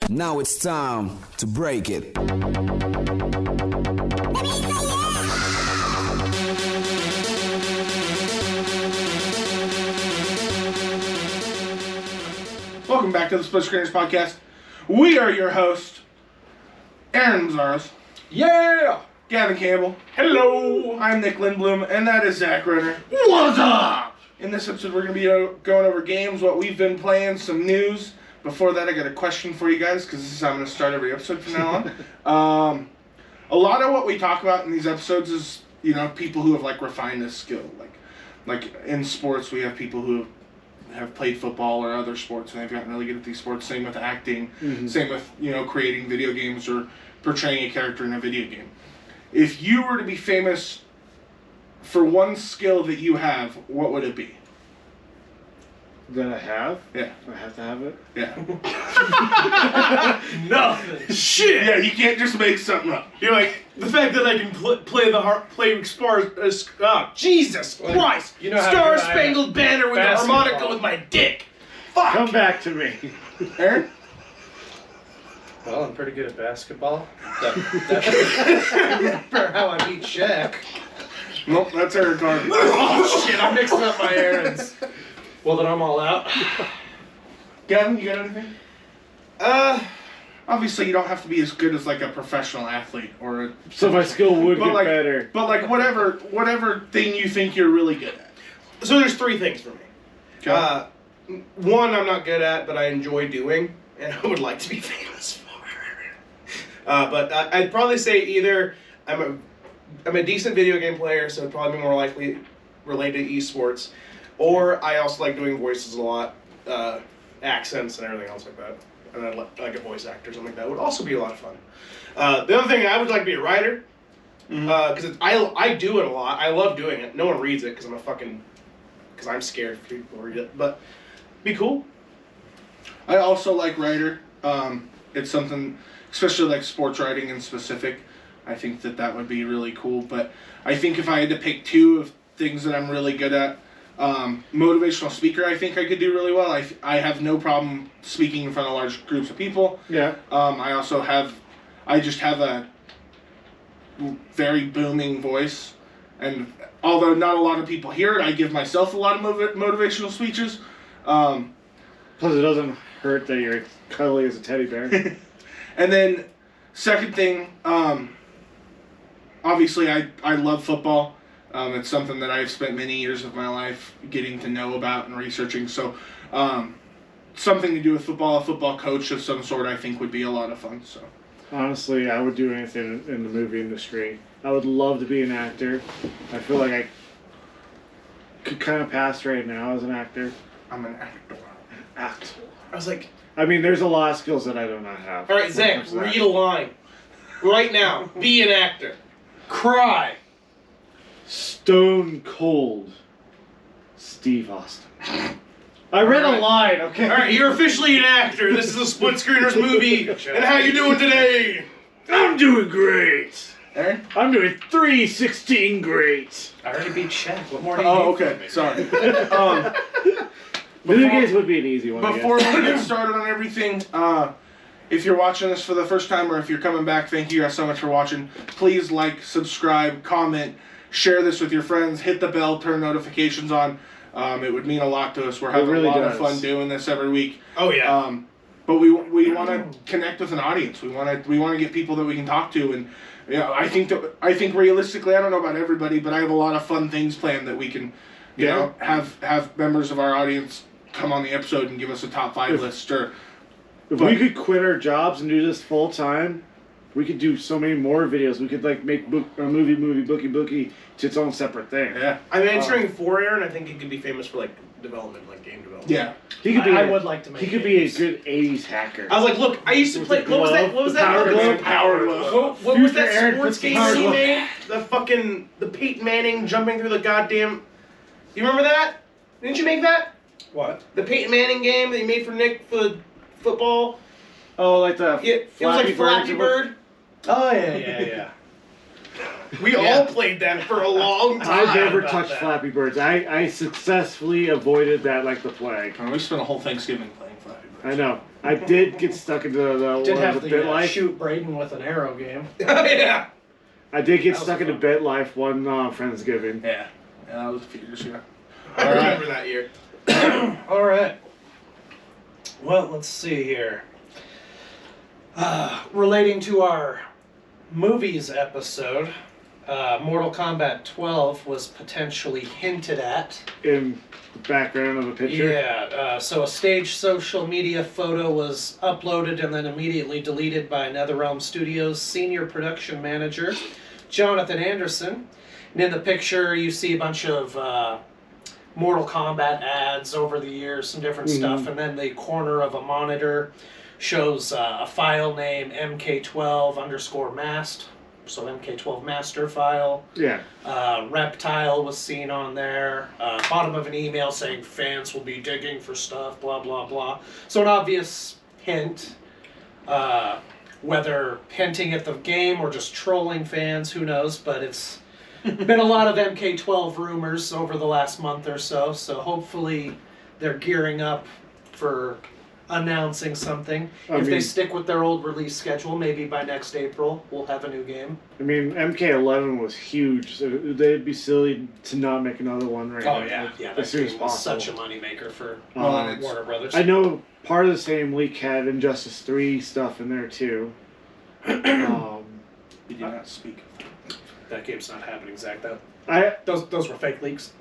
Now it's time to break it. Welcome back to the SplitScreeners podcast. We are your hosts, Aaron Mazzaros. Yeah! Gavin Campbell. Hello! I'm Nick Lindblom, and that is Zach Renner. What's up? In this episode, we're going to be going over games, what we've been playing, some news. Before that, I got a question for you guys, because this is how I'm going to start every episode from now on. A lot of what we talk about in these episodes is, you know, people who have, like, refined this skill. Like in sports, we have people who have played football or other sports, and they've gotten really good at these sports. Same with acting. Mm-hmm. Same with, you know, creating video games or portraying a character in a video game. If you were to be famous for one skill that you have, what would it be? That I have? Yeah. I have to have it? Yeah. Nothing. Shit! Yeah, you can't just make something up. You're like, the fact that I can play Jesus Christ! You know how Star Spangled Banner with a harmonica with my dick! Fuck! Come back to me. Aaron? Well, I'm pretty good at basketball. For how I beat Shaq. Nope, that's Aaron Carter. Oh shit, I'm mixing up my errands. Well, then I'm all out. Gavin, you got anything? Obviously you don't have to be as good as like a professional athlete or a... So my skill would get like, better. But like whatever thing you think you're really good at. So there's three things for me. Okay. One I'm not good at, but I enjoy doing, and I would like to be famous for. But I'd probably say either I'm a decent video game player, so it'd probably be more likely related to esports, or I also like doing voices a lot, accents and everything else like that. And I'd like a voice actor or something like that. Would also be a lot of fun. The other thing, I would like to be a writer, because I do it a lot. I love doing it. No one reads it because I'm scared for people to read it, but be cool. I also like writer. It's something, especially like sports writing in specific. I think that would be really cool. But I think if I had to pick two of things that I'm really good at, motivational speaker, I think I could do really well. I have no problem speaking in front of large groups of people. Yeah. I just have a very booming voice. And although not a lot of people hear it, I give myself a lot of motivational speeches. Plus it doesn't hurt that you're cuddly as a teddy bear. And then, second thing, obviously I love football. It's something that I've spent many years of my life getting to know about and researching. So, something to do with football, a football coach of some sort, I think would be a lot of fun. So, Honestly, I would do anything in the movie industry. I would love to be an actor. I feel like I could kind of pass right now as an actor. I'm an actor. Act. I was like, I mean, there's a lot of skills that I do not have. all right, Zach, read a line. Right now. Be an actor. Cry. Stone Cold Steve Austin. I read a line, okay? All right, you're officially an actor. This is a SplitScreeners movie. And how you doing today? I'm doing great. Aaron? I'm doing 316 great. I already beat Shaq. What more do you Oh, need from okay. me? Sorry. Video games would be an easy one. Before we get started on everything, if you're watching this for the first time or if you're coming back, thank you guys so much for watching. Please like, subscribe, comment, share this with your friends, hit the bell, turn notifications on. It would mean a lot to us. We're having a lot of fun doing this every week. Oh, yeah. But we want to connect with an audience. We want to get people that we can talk to, and you know, I think realistically, I don't know about everybody, but I have a lot of fun things planned that we can, you know, have members of our audience come on the episode and give us a top 5 list. Or if we could quit our jobs and do this full time, we could do so many more videos. We could like make a movie, bookie to its own separate thing. Yeah. I'm answering for Aaron. I think he could be famous for like development, like game development. Yeah. He could be. I would like to make He could games. be a good '80s hacker. I was like, look, I used to play. What was that? What was that? Power glove. Power glove. What was that Future Aaron sports puts the game power he glove. made? The Peyton Manning jumping through the goddamn. You remember that? Didn't you make that? What? The Peyton Manning game that you made for Nick for football. Oh, like the It was like Flappy Bird. Oh, yeah. We all played that for a long time. I've never about touched that. Flappy Birds. I successfully avoided that like the plague. We spent a whole Thanksgiving playing Flappy Bird. I know. I did get stuck into the Did one have with the BitLife. shoot Braden with an arrow game. Yeah. I did get That was stuck into fun. BitLife one Friendsgiving. Yeah. Yeah, that was a few years ago. I remember that year. All right. Well, let's see here. Relating to our movies episode, Mortal Kombat 12 was potentially hinted at. In the background of the picture. Yeah, so a staged social media photo was uploaded and then immediately deleted by NetherRealm Studios' senior production manager, Jonathan Anderson. And in the picture, you see a bunch of Mortal Kombat ads over the years, some different stuff, and then the corner of a monitor shows a file name MK12_mast, so MK12 master file. Yeah. Reptile was seen on there. Bottom of an email saying fans will be digging for stuff, blah, blah, blah. So an obvious hint, whether hinting at the game or just trolling fans, who knows, but it's been a lot of MK12 rumors over the last month or so, so hopefully they're gearing up for announcing something. If they stick with their old release schedule, maybe by next April we'll have a new game. I mean, MK11 was huge, so they'd be silly to not make another one right now. Yeah, as that soon as game was possible. such a moneymaker for Well, Warner Brothers. I know part of the same leak had Injustice 3 stuff in there too. You did not speak of that. That game's not happening, Zach. I Those were fake leaks.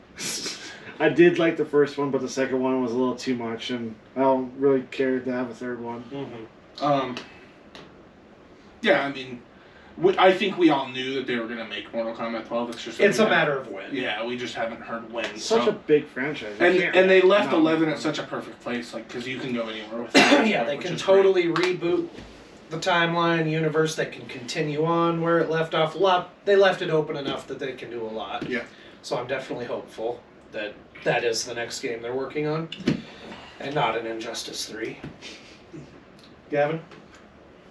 I did like the first one, but the second one was a little too much, and I don't really care to have a third one. Yeah, I mean, I think we all knew that they were going to make Mortal Kombat 12. It's just It's a matter of when. Yeah, we just haven't heard when. It's such a big franchise. You can't and they left not 11 make at one. such a perfect place, like, because you can go anywhere with it. Yeah, they which can is totally reboot the timeline, universe. They can continue on where it left off. They left it open enough that they can do a lot. great. Yeah. So I'm definitely hopeful that that is the next game they're working on, and not an Injustice 3. Gavin,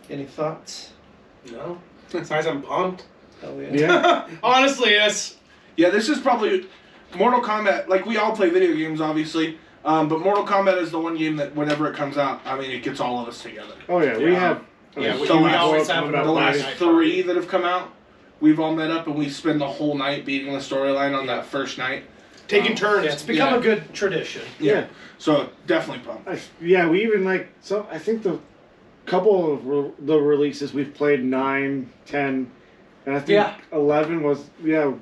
any thoughts? No. Besides, I'm pumped. Hell yeah. Yeah. Honestly, yes. Yeah, this is probably Mortal Kombat. Like, we all play video games, obviously, but Mortal Kombat is the one game that whenever it comes out, I mean, it gets all of us together. Oh yeah, we Yeah. have. Yeah, we The last- always have The an last night 3 that have come out, we've all met up and we spend the whole night beating the storyline on that first night. Taking turns. Yeah, it's become Yeah. a good tradition. Yeah. So definitely pumped. Yeah, we even like so. I think the couple of the releases we've played 9, 10, and I think Yeah. 11 was Yeah,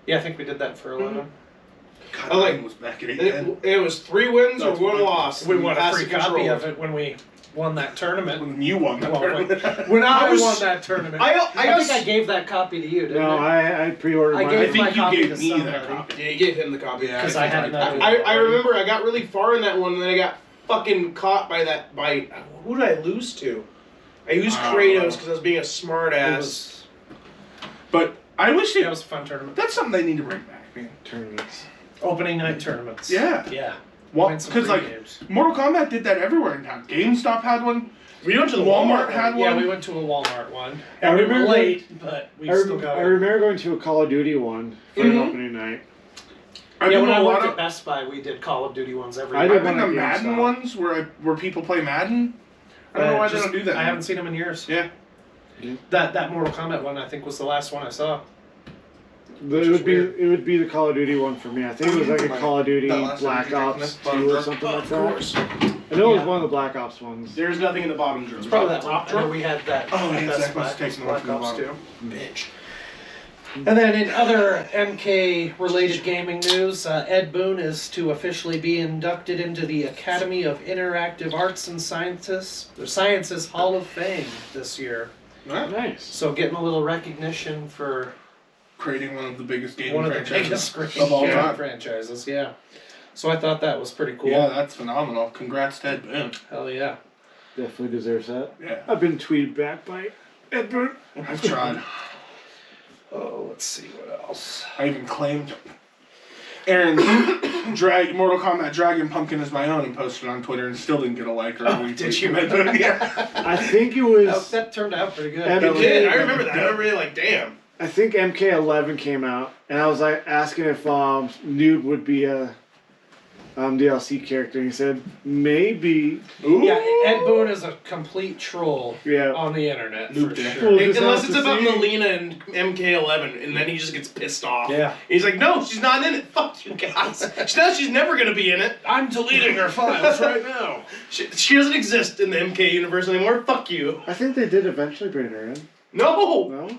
I think we did that for 11. God, I like- mine was back at 8 It was 3 wins or That's 1 fine. loss. We won a Passed free the copy controls. of it when we won that tournament. when you won the Well, tournament. when I was- won that tournament. I think I gave that copy to you, didn't No, I? I pre-ordered I mine. gave I think my you copy gave to me somebody. that copy. Yeah, you gave him the copy. Yeah, 'Cause I had another- I remember I got really far in that one, and then I got fucking caught by who did I lose to? I used Kratos because I was being a smart It ass. was, But I wish it was a fun tournament. that's something they need to bring back, man. tournaments. Opening night tournaments. Yeah. Yeah. Well, Win some because free like games. Mortal Kombat did that everywhere in town. GameStop had one. We went to the Walmart Walmart had one. Yeah, one. we went to a Walmart one. I And we were remember- late, but we still got I it. remember going to a Call of Duty one for an Mhm. opening night. I've Yeah, been when I to a worked lot at of. Best Buy, we did Call of Duty ones every I year. did I've been to one at Madden GameStop. ones where people play Madden. I don't know why they don't do that. I haven't seen them in years. Yeah. That Mortal Kombat one, I think, was the last one I saw. It would be the Call of Duty one for me. I think it was like a Call of Duty That last Black one, Ops you 2 or drinking something Of like that. course. I know it was Yeah. one of the Black Ops ones. There's nothing in the bottom drawer. It's probably that top one. I know drawer. we had that. Oh, yeah, Best Zach Buy, must have taken Black the one Ops from the 2. Bitch. And then in other MK-related gaming news, Ed Boon is to officially be inducted into the Academy of Interactive Arts and Sciences Hall of Fame this year. Nice. So getting a little recognition for Creating one of the biggest game one of the franchises biggest of all game time. franchises. Yeah. So I thought that was pretty cool. Yeah, that's phenomenal. Congrats, Ted Boon. Hell yeah. Definitely deserves that. Yeah, I've been tweeted back by Ed Boon. I've tried. Oh, let's see what else. I even claimed Aaron's Mortal Kombat Dragon Pumpkin is my own and posted on Twitter and still didn't get a like or a retweet. did you? from Ed Boon. Yeah. I think it was. That turned out pretty good. And It Okay. did. I remember that. I remember really like, damn. I think MK11 came out, and I was like asking if Noob would be a DLC character. And he said maybe. Ooh. Yeah, Ed Boon is a complete troll Yeah. on the internet for Noob there. sure. Well, just Unless have it's to about see. Melina and MK11, and then he just gets pissed off. Yeah. He's like, no, she's not in it. Fuck you guys. Now she's never going to be in it. I'm deleting her files right now. She doesn't exist in the MK universe anymore. Fuck you. I think they did eventually bring her in. No. No?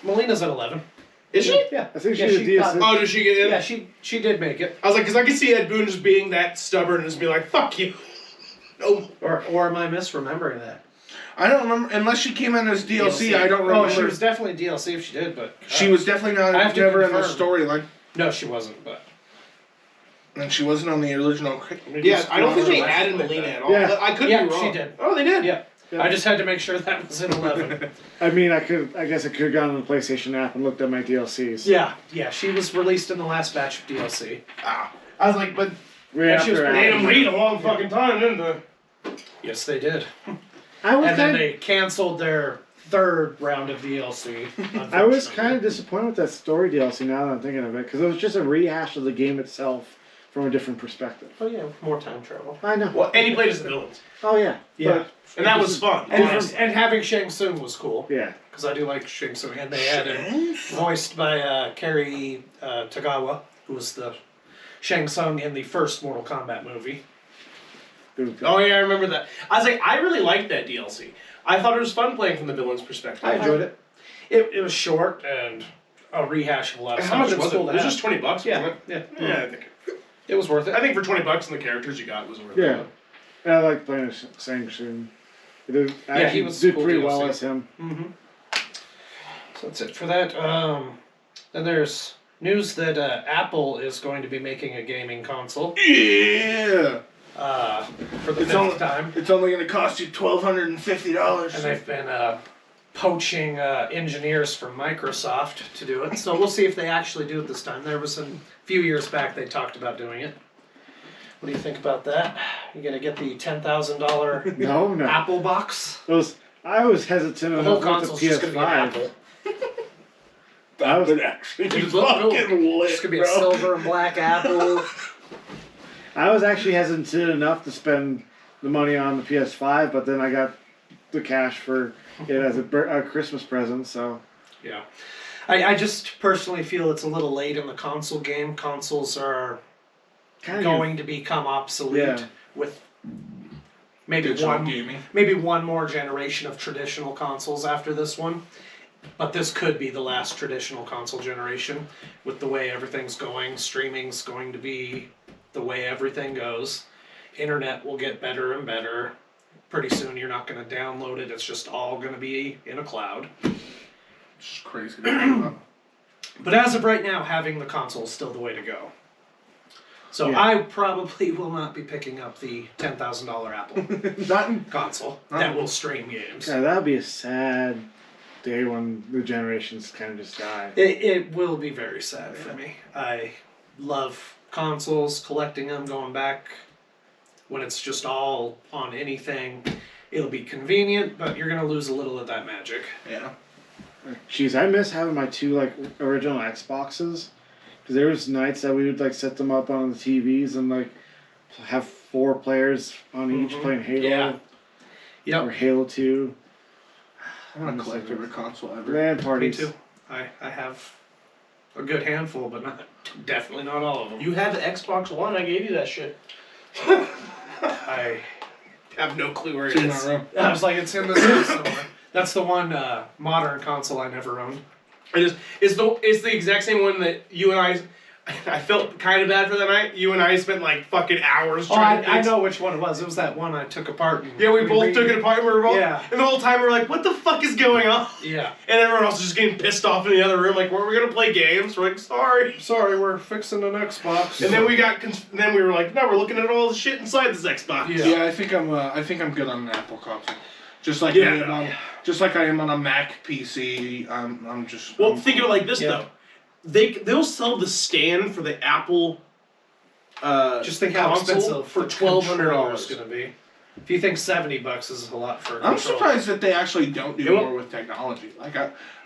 Melina's at 11. Is she? Yeah. I think Yeah, she was got- DLC. Oh, did she get in? Yeah, she did make it. I was like, because I could see Ed Boon just being that stubborn and just be like, fuck you. No. Or am I misremembering that? I don't remember, unless she came in as DLC, I don't Oh, remember. she was definitely DLC if she did, but... She was definitely not I have to never in the confirm. storyline. No, she wasn't, but... And she wasn't on the original. Yeah, I don't think they Watch added it like Melina that. at all. Yeah. I could Yeah, be wrong. she did. Oh, they did? Yeah. Yeah. I just had to make sure that was in 11. I mean, I guess I could have gone on the PlayStation app and looked at my DLCs. Yeah, she was released in the last batch of DLC. Ah. I was like, but Right And she was after they made Adam. him wait a long fucking time, didn't they? Yes, they did. I was And then kind they canceled their third round of DLC. I was unfortunately. kind of disappointed with that story DLC now that I'm thinking of it, because it was just a rehash of the game itself from a different perspective. Oh yeah, more time travel. I know. Well, and he played as the villains. Oh, yeah. Yeah. And that was fun. And having Shang Tsung was cool. Yeah. Because I do like Shang Tsung. And they had him voiced by Kerry Tagawa, who was the Shang Tsung in the first Mortal Kombat movie. It was good. Oh, yeah, I remember that. I was like, I really liked that DLC. I thought it was fun playing from the villain's perspective. I enjoyed it. It was short and a rehash of a lot of How stuff. much but was it? cool It to was have. just $20, wasn't Yeah, it? yeah. Yeah, I think. It was worth it. I think for $20 and the characters you got, it was worth Yeah. it. And I like playing as Shang Tsung. It did, I Yeah, actually he was did cool pretty DLC. well as him. Mm-hmm. So that's it for that. Then there's news that Apple is going to be making a gaming console Yeah. for the It's fifth only- time, It's only going to cost you $1,250. and they've been poaching engineers from Microsoft to do it. So we'll see if they actually do it this time. There was a few years back they talked about doing it. What do you think about that? You gonna get the $10,000 No. Apple box? I was hesitant The whole enough with console's the just gonna be an PS5. Apple. I was, actually It's gonna be a silver and black Apple. I was actually hesitant enough to spend the money on the PS5, but then I got the cash for it as a Christmas present, so... Yeah. I just personally feel it's a little late in the console game. Consoles are Kind of going to become obsolete Yeah. with maybe Digital gaming. one more generation of traditional consoles after this one. But this could be the last traditional console generation with the way everything's going. Streaming's going to be the way everything goes. Internet will get better and better. Pretty soon you're not going to download it. It's just all going to be in a cloud. It's crazy to think about. But as of right now, having the console is still the way to go. So Yeah. I probably will not be picking up the $10,000 Apple Not in, console that will stream games. Yeah, that would be a sad day when the generations kind of just die. It will be very sad for me. I love consoles, collecting them, going back. When it's just all on anything, it'll be convenient, but you're going to lose a little of that magic. yeah. Jeez, I miss having my two original Xboxes. Because there was nights that we would set them up on the TVs and have 4 players on each playing Halo Yeah. Yep. or Halo 2. I want to collect every console ever. LAN Me parties. too. I have a good handful, but definitely not all of them. You had the Xbox One, I gave you that shit. I have no clue where it It's in my is. room. I was like, it's in this house somewhere. That's the one modern console I never owned. It's the exact same one that you and I felt kind of bad for that night. You and I spent fucking hours Oh, trying to I fix. know which one it was. It was that one I took apart. And Yeah, we both took it apart and we were both, Yeah. and the whole time we were like, what the fuck is going on? Yeah. And everyone else was just getting pissed off in the other room, like, weren't we gonna play games? We're like, sorry. Sorry, we're fixing an Xbox. And then then we were like, no, we're looking at all the shit inside this Xbox. Yeah. Yeah, I think I'm good on an Apple console. Just like Yeah, I am on, just like I am on a Mac PC. I'm just. Well, I'm think of it like this Yeah. though. They'll sell the stand for the Apple Just think how console expensive for the $1,200. controller's going to be. If you think $70 is a lot for a I'm controller. surprised that they actually don't do You know- more with technology.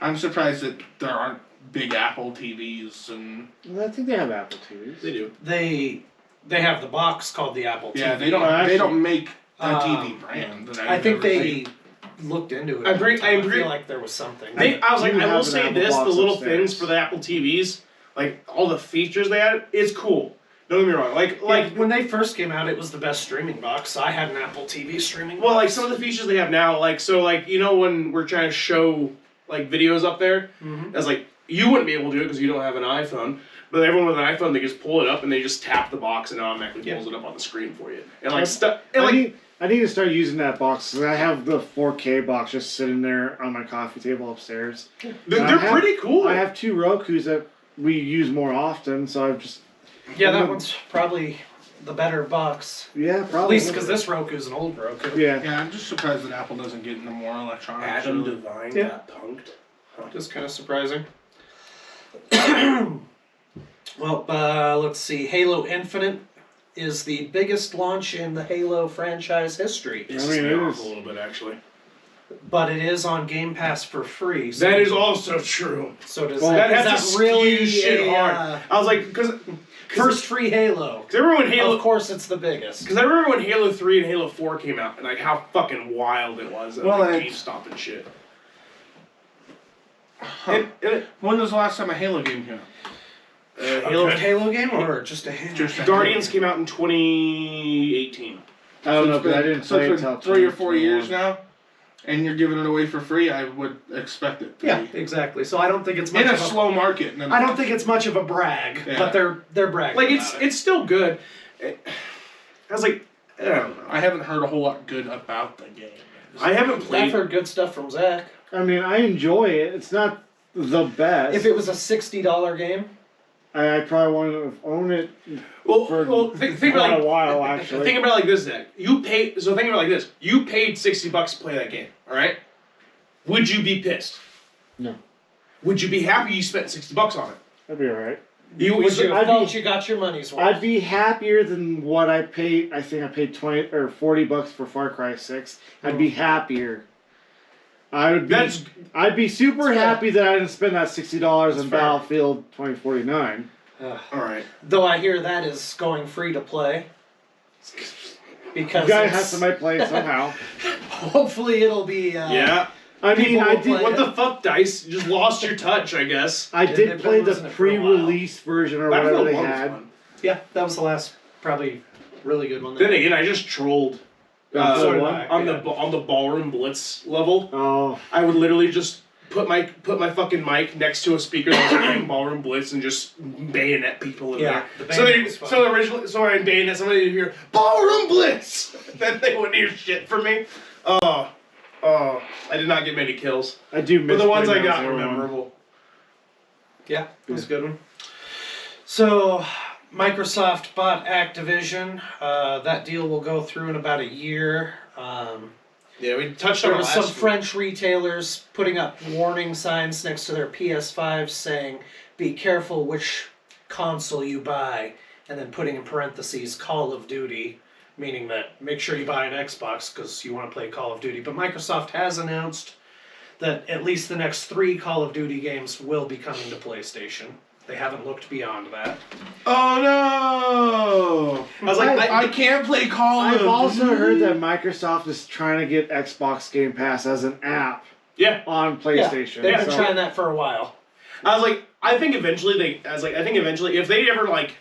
I'm surprised that there aren't big Apple TVs and. Well, I think they have Apple TVs. They do. They they have the box called the Apple TV. Yeah, they don't make a TV brand. That I think ever they seen. looked into it. I feel like there was something. I was like, You I will have say an this: Apple the little box upstairs. things for the Apple TVs, like all the features they had, it's cool. Don't get me wrong. Like when they first came out, it was the best streaming box. I had an Apple TV streaming box. well, like some of the features they have now, like you know when we're trying to show like videos up there, as like you wouldn't be able to do it because you don't have an iPhone. But everyone with an iPhone, they just pull it up and they just tap the box and it automatically pulls it up on the screen for you. And like stuff. And like I need to start using that box because I have the 4K box just sitting there on my coffee table upstairs. they're pretty cool. I have 2 Rokus that we use more often, so I've just that one's probably the better box. probably At least because this Roku's an old Roku. Yeah, I'm just surprised that Apple doesn't get into more electronics. Adam really. Devine Yeah. got punked. Just kind of surprising. Well, let's see. Halo Infinite is the biggest launch in the Halo franchise history. It's I mean, it off is. a little bit actually. But it is on Game Pass for free. So That is also true. So does Well, that, That is has to that really skew shit a, hard. I was like, because first free Halo? I remember when Halo. Of course, it's the biggest. Because I remember when Halo 3 and Halo 4 came out, and like how fucking wild it was, and Well, like it's- GameStop and shit. When was the last time a Halo game came out? Halo Halo game or just a Halo? Just a Guardians came out in 2018. I don't know, it's but I been- didn't so play it's it been until 3 or 4 years 2021. now, and you're giving it away for free. I would expect it. To Yeah, be. exactly. So I don't think it's much In a of slow market. And I don't think it's much of a brag, Yeah. but they're bragging. Like about it's still good. I was like, I don't know. I haven't heard a whole lot good about the game. I haven't I've played. heard good stuff from Zach. I mean, I enjoy it. It's not the best. If it was a $60 game, I probably want to own it Well, for think quite about a while, actually. Think about it like this, Zach. You paid. So think about it like this. You paid $60 to play that game. All right. Would you be pissed? No. Would you be happy you spent $60 on it? That'd be alright. You would you I'd have felt be- you got your money's worth? I'd be happier than what I paid. I think I paid 20 or $40 for Far Cry 6. I'd be happier. I would be. That's- I'd be super That's fair. happy that I didn't spend that $60 on fair. Battlefield 2049. all right. Though I hear that is going free to play. Because You gotta it's- have somebody play it somehow. hopefully it'll be. Yeah. I mean, People I will did. play What the fuck, Dice? You just lost your touch, I guess. I They've did been play the losing it for a while. pre-release version or whatever Battlefield they 1 was had. fun. Yeah, that was the last probably really good one. Then again, I just trolled. So did I. on the ballroom blitz level, Oh, I would literally just put my fucking mic next to a speaker that was playing ballroom blitz and just bayonet people in Yeah, there. the So bayonet was fun. I bayonet somebody would hear ballroom blitz. Then they wouldn't hear shit from me. Oh, I did not get many kills, I do miss but the ones I playing got that were zero one. memorable. Yeah, it was a good one. So, Microsoft bought Activision. That deal will go through in about a year. Yeah, we touched There on it was last some week. French retailers putting up warning signs next to their PS5s saying, "Be careful which console you buy," and then putting in parentheses Call of Duty, meaning that make sure you buy an Xbox because you want to play Call of Duty. But Microsoft has announced that at least the next 3 Call of Duty games will be coming to PlayStation. They haven't looked beyond that. Oh no! I was like, I can't play Call of I've also Duty. heard that Microsoft is trying to get Xbox Game Pass as an app yeah. on PlayStation. They've been So- trying that for a while. I was like, I think eventually if they ever like,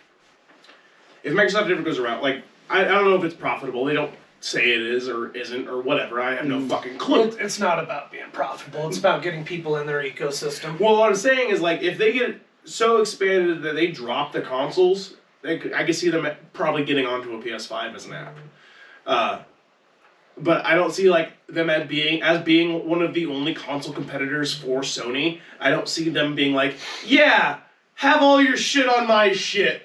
if Microsoft ever goes around, like, I don't know if it's profitable. They don't say it is or isn't or whatever. I have no fucking clue. It's not about being profitable. It's about getting people in their ecosystem. Well, what I'm saying is like, if they get so expanded that they drop the consoles, I could see them probably getting onto a PS5 as an app. But I don't see like them as being one of the only console competitors for Sony. I don't see them being like, yeah, have all your shit on my shit.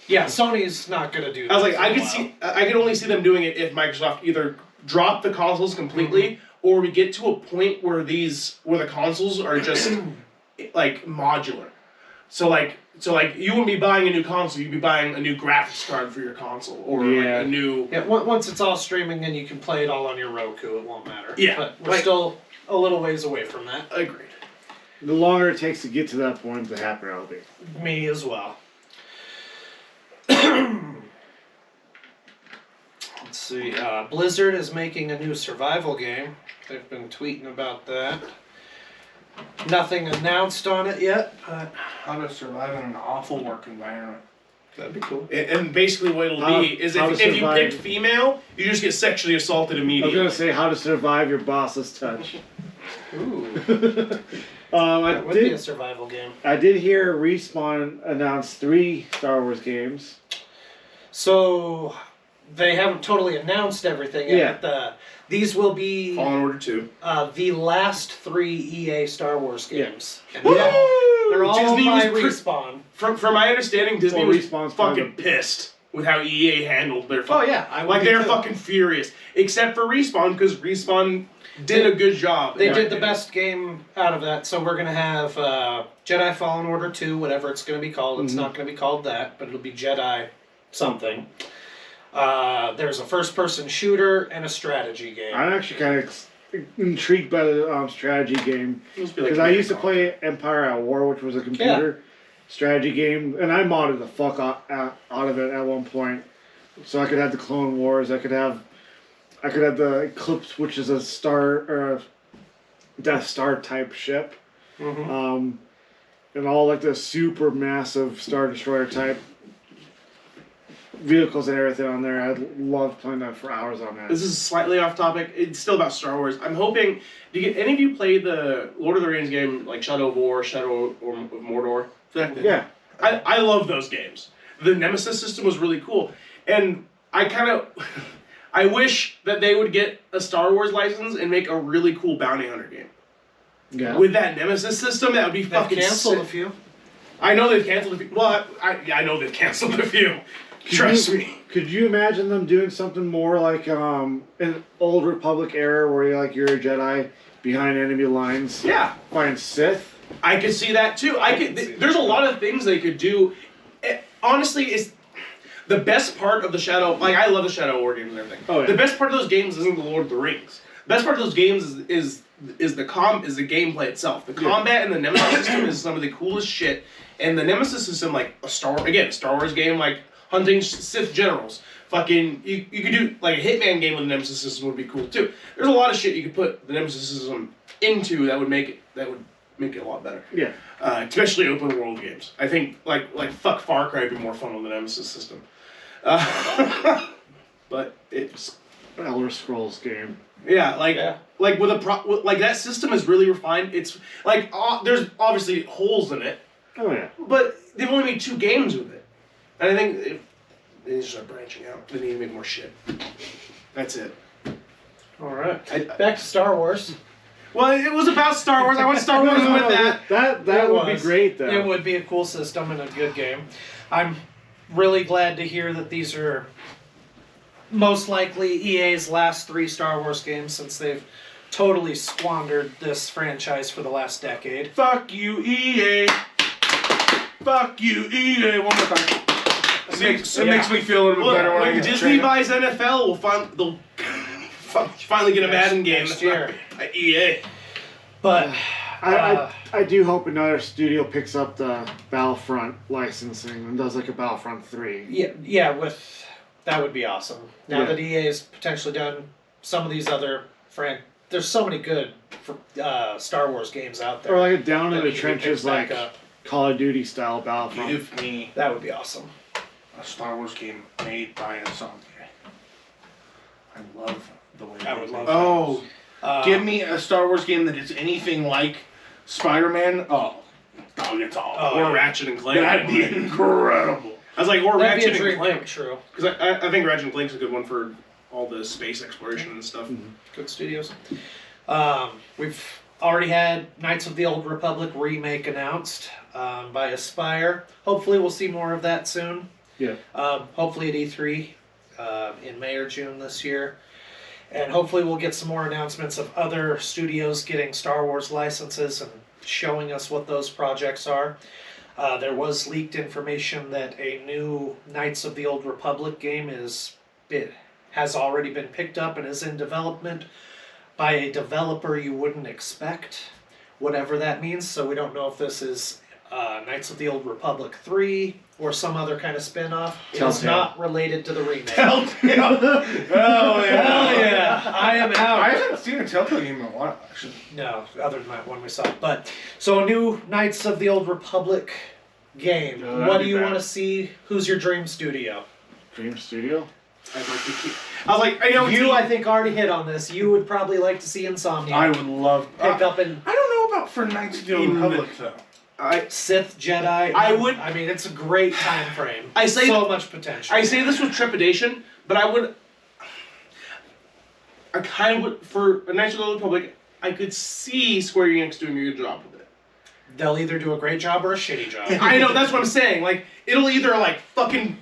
Yeah, Sony's not gonna do that. I was like, for a while. I could only see them doing it if Microsoft either drop the consoles completely, or we get to a point where the consoles are just like modular. So like you wouldn't be buying a new console, you'd be buying a new graphics card for your console, or Yeah. like a new. Yeah, once it's all streaming and you can play it all on your Roku, it won't matter. Yeah, But we're like- still a little ways away from that. Agreed. The longer it takes to get to that point, the happier I'll be. Me as well. see. Blizzard is making a new survival game. They've been tweeting about that. Nothing announced on it yet, but How to survive in an awful work environment. that'd be cool. And basically what it'll How- be is how if to you survive- pick female, you just get sexually assaulted I was immediately. gonna say how to survive your boss's touch. Ooh, I that would be a did. survival game. I did hear Respawn announce 3 Star Wars games. So they haven't totally announced everything yet. Yeah. But these will be Fallen Order 2. the last 3 EA Star Wars games. And Woo! they're all Disney by was Respawn. From my understanding, Disney Well, was Respawn's fucking probably- pissed with how EA handled their. Oh yeah, I would Like be they're too. fucking furious, except for Respawn because Respawn did a good job. They in my did the opinion. best game out of that, so we're gonna have Jedi Fallen Order 2, whatever it's gonna be called. It's not gonna be called that, but it'll be Jedi something. There's a first-person shooter and a strategy game. I'm actually kind of intrigued by the strategy game Must be like because I used to American. play Empire at War, which was a computer strategy game, and I modded the fuck out of it at one point, so I could have the Clone Wars. I could have the Eclipse, which is a star or a Death Star type ship, Mhm. and all like the super massive Star Destroyer type vehicles and everything on there. I loved playing that for hours on that. This is slightly off topic. It's still about Star Wars. I'm hoping. Any of you play the Lord of the Rings game like Shadow of War, Shadow of Mordor? Yeah. I love those games. The Nemesis system was really cool, and I kind of. I wish that they would get a Star Wars license and make a really cool bounty hunter game. Yeah. With that Nemesis system, that would be They've fucking canceled sick. a few. I know they've canceled a few. Well, I know they've canceled a few. Trust me. Could you imagine them doing something more like an old Republic era where you're a Jedi behind enemy lines, Yeah, fighting Sith? I could see that too. There's a lot of things they could do. Honestly, it's the best part of the Shadow. Like I love the Shadow War games and everything. Oh, yeah. The best part of those games isn't the Lord of the Rings. The best part of those games is the gameplay itself. The combat and the Nemesis system is some of the coolest shit. And the Nemesis system, like a Star Wars game, like hunting Sith generals. Fucking, you could do like a Hitman game with the Nemesis system would be cool too. There's a lot of shit you could put the Nemesis system into that would make it a lot better. Yeah. Especially open world games. I think like fuck Far Cry would be more fun with the Nemesis system. But it's Elder Scrolls game. yeah, like with like that system is really refined. It's like there's obviously holes in it, Oh yeah. but they've only made 2 games with it, and I think they need to start branching out. They need to make more shit. That's it. All right. Back to Star Wars. Well, it was about Star Wars. I want Star Wars with that. That It would be was. great though. It would be a cool system and a good game. I'm really glad to hear that these are most likely EA's last 3 Star Wars games since they've totally squandered this franchise for the last decade. Fuck you, EA. Fuck you, EA. One more time. It makes me feel a little bit better when I When get Disney trained. buys NFL, they'll finally get a Madden game. Next year. EA. But I do hope another studio picks up the Battlefront licensing and does like a Battlefront 3. yeah, that would be awesome. Now Yeah. that EA's potentially done some of these other there's so many good Star Wars games out there. Or like a down in that the need to be trenches picked back like up. Call of Duty style Battlefront. Give me That would be awesome. a Star Wars game made by Insomniac. I love the way I they would make love it. that. Give me a Star Wars game that is anything like Spider-Man. Oh, it's all. Or Ratchet and Clank. That'd be incredible. I was like, or That'd be a Ratchet dream and come Clank. true. Because I think Ratchet and Clank's a good one for all the space exploration and stuff. Good studios. We've already had Knights of the Old Republic remake announced by Aspire. Hopefully we'll see more of that soon. Yeah. Hopefully at E3 in May or June this year. And hopefully we'll get some more announcements of other studios getting Star Wars licenses and showing us what those projects are. There was leaked information that a new Knights of the Old Republic game has already been picked up and is in development by a developer you wouldn't expect, whatever that means. So we don't know if this is Knights of the Old Republic 3 or some other kind of spin-off. It is Telltale. not related to the remake. Telltale. Oh Hell yeah, I am out. I haven't seen a Telltale game in a while, actually. No, other than that one we saw. But so a new Knights of the Old Republic game. No, that'd What be do you bad. want to see? Who's your dream studio? Dream Studio. I'd like to keep. I was like, I know You, I think, already hit on this. You would probably like to see Insomniac I would love... pick up in I don't know about for Knights of the Old Republic, though. Sith, Jedi. I would- I mean, it's a great time frame. I say- so much potential. I say this with trepidation, but I kind of would, for a Knights of the Old Republic, I could see Square Enix doing a good job with it. They'll either do a great job or a shitty job. I know, that's what I'm saying. Like, it'll either, like, fucking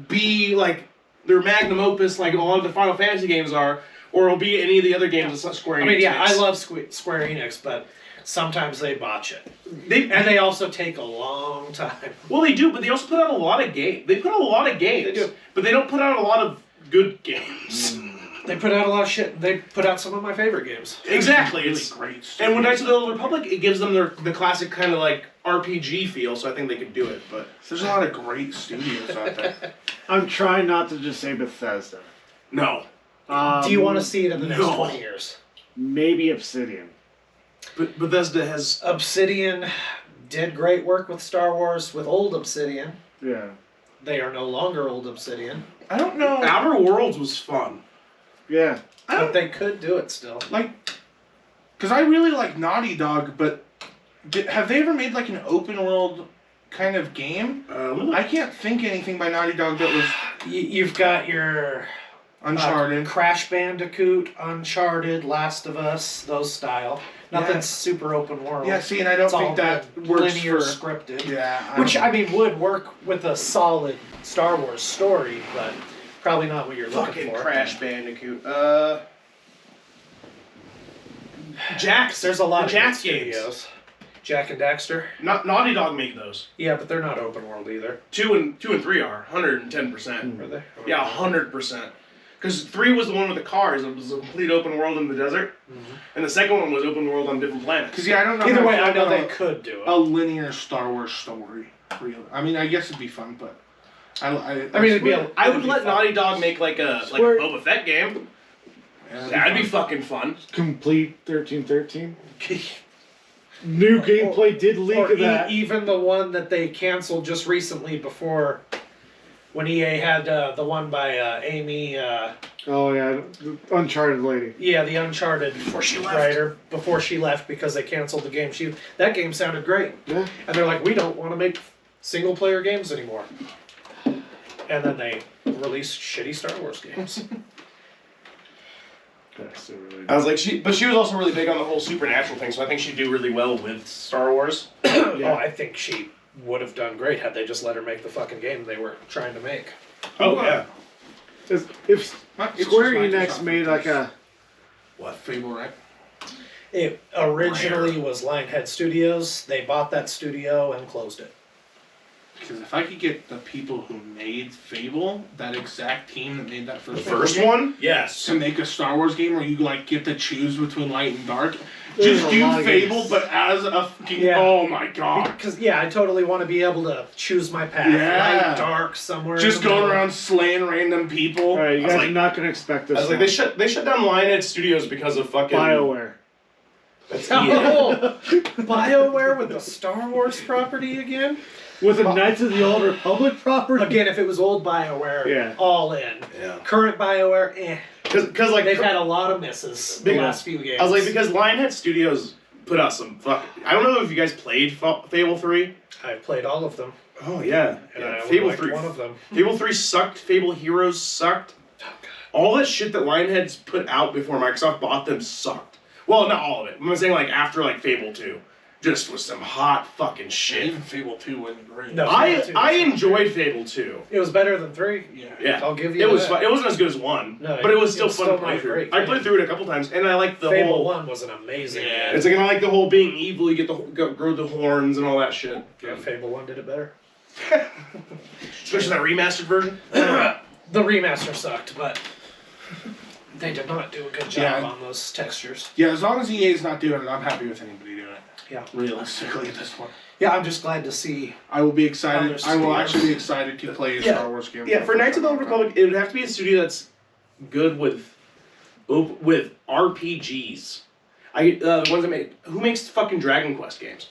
be, like, their magnum opus, like a lot of the Final Fantasy games are, or it'll be any of the other games that Square Enix I mean, yeah, makes. I love Square Enix, but sometimes they botch it. And they also take a long time. Well, they do, but they also put out a lot of games. They put out a lot of games. They do. But they don't put out a lot of good games. They put out a lot of shit. They put out some of my favorite games. Exactly. Really It's great stuff. And when Knights of the Old Republic, it gives them the classic kind of like RPG feel, so I think they could do it. But There's a lot of great studios out there. I'm trying not to just say Bethesda. no. Do you want to see it in the next no. 20 years? Maybe Obsidian. But Bethesda has. Obsidian did great work with Star Wars with old Obsidian. Yeah. They are no longer old Obsidian, I don't know. Outer Worlds was fun. Yeah. but they could do it still. Like, because I really like Naughty Dog, but have they ever made like an open world kind of game? I can't think anything by Naughty Dog that was You've got your Uncharted. Crash Bandicoot, Uncharted, Last of Us, those style. Nothing Yeah. super open world. Yeah, see, and I don't It's all think that been works linear for. scripted. Yeah, Which, I mean, would work with a solid Star Wars story, but probably not what you're looking Fucking for. Crash Bandicoot. Jax. There's a lot of Jax good games. studios. Jack and Daxter. Naughty Dog make those. Yeah, but they're not open world either. 2 and 3 are 110%. Are they? Yeah, 100%. Because 3 was the one with the cars. It was a complete open world in the desert, and the second one was open world on different planets. because I don't know. Either how way, to I know feel they about could do a it. linear Star Wars story. Really, I mean, I guess it'd be fun, but I I mean, it'd be a. I would let Naughty Dog make like a Square- Boba Fett game. Yeah, That'd be fucking fun. Complete 1313. New gameplay did leak Or of that. even the one that they canceled just recently before, when EA had the one by Amy. Oh yeah, the Uncharted lady. Yeah, the Uncharted Before she left. writer before she left because they canceled the game. That game sounded great, Yeah. and they're like, we don't want to make single player games anymore. And then they released shitty Star Wars games. That's so really. I was like, she was also really big on the whole supernatural thing, so I think she'd do really well with Star Wars. Oh, I think she would have done great had they just let her make the fucking game they were trying to make. Oh yeah. If It's Square just Enix Microsoft. made like a What Fable, right? It originally was Lionhead Studios. They bought that studio and closed it. Because if I could get the people who made Fable, that exact team that made that The first Fable first game, one? Yes. to make a Star Wars game where you like get to choose between light and dark, There's just a lot do of Fable, games. but as a fucking Yeah. oh my god, Because, yeah, I totally want to be able to choose my path. Yeah. Light, dark, somewhere. just in the going middle. around slaying random people. Alright, you I was guys like- are not gonna expect this. I was like, they shut down Lionhead Studios because of fucking BioWare. That's Oh, BioWare with the Star Wars property again? With the Knights of the Old Republic property? Again, if it was old BioWare, Yeah. all in. Yeah. Current BioWare, eh. Because like They've had a lot of misses the Big- last few games. I was like, because Lionhead Studios put out some fuck. I don't know if you guys played Fable 3. I've played all of them, Oh yeah. and I only Fable liked 3. one of them. Fable 3 sucked. Fable Heroes sucked. All that shit that Lionhead's put out before Microsoft bought them sucked. Well, not all of it. I'm saying like after like Fable 2, just was some hot fucking shit. Even Fable 2 wasn't great. No. I Fable 2 was enjoyed Fable 2. It was better than 3. Yeah. Yeah, I'll give you it was that. fun. It wasn't as good as 1, No, but it was still it's fun still to play not a through. great I played game. through it a couple times, and I like the Fable whole. 1 was an amazing Yeah. game. It's like I like the whole being evil. You get grow the horns and all that shit. Yeah, Fable 1 did it better. Especially that remastered version. The remaster sucked, but they did not do a good job Yeah. on those textures. Yeah, as long as EA's not doing it, I'm happy with anybody doing it. Yeah. realistically at this point. Yeah, I'm just glad to see. I will be excited. Other I will studios. actually be excited to play a Yeah. Star Wars game. Yeah, for Knights of the Old Republic, it would have to be a studio that's good with RPGs. The ones that make who makes fucking Dragon Quest games?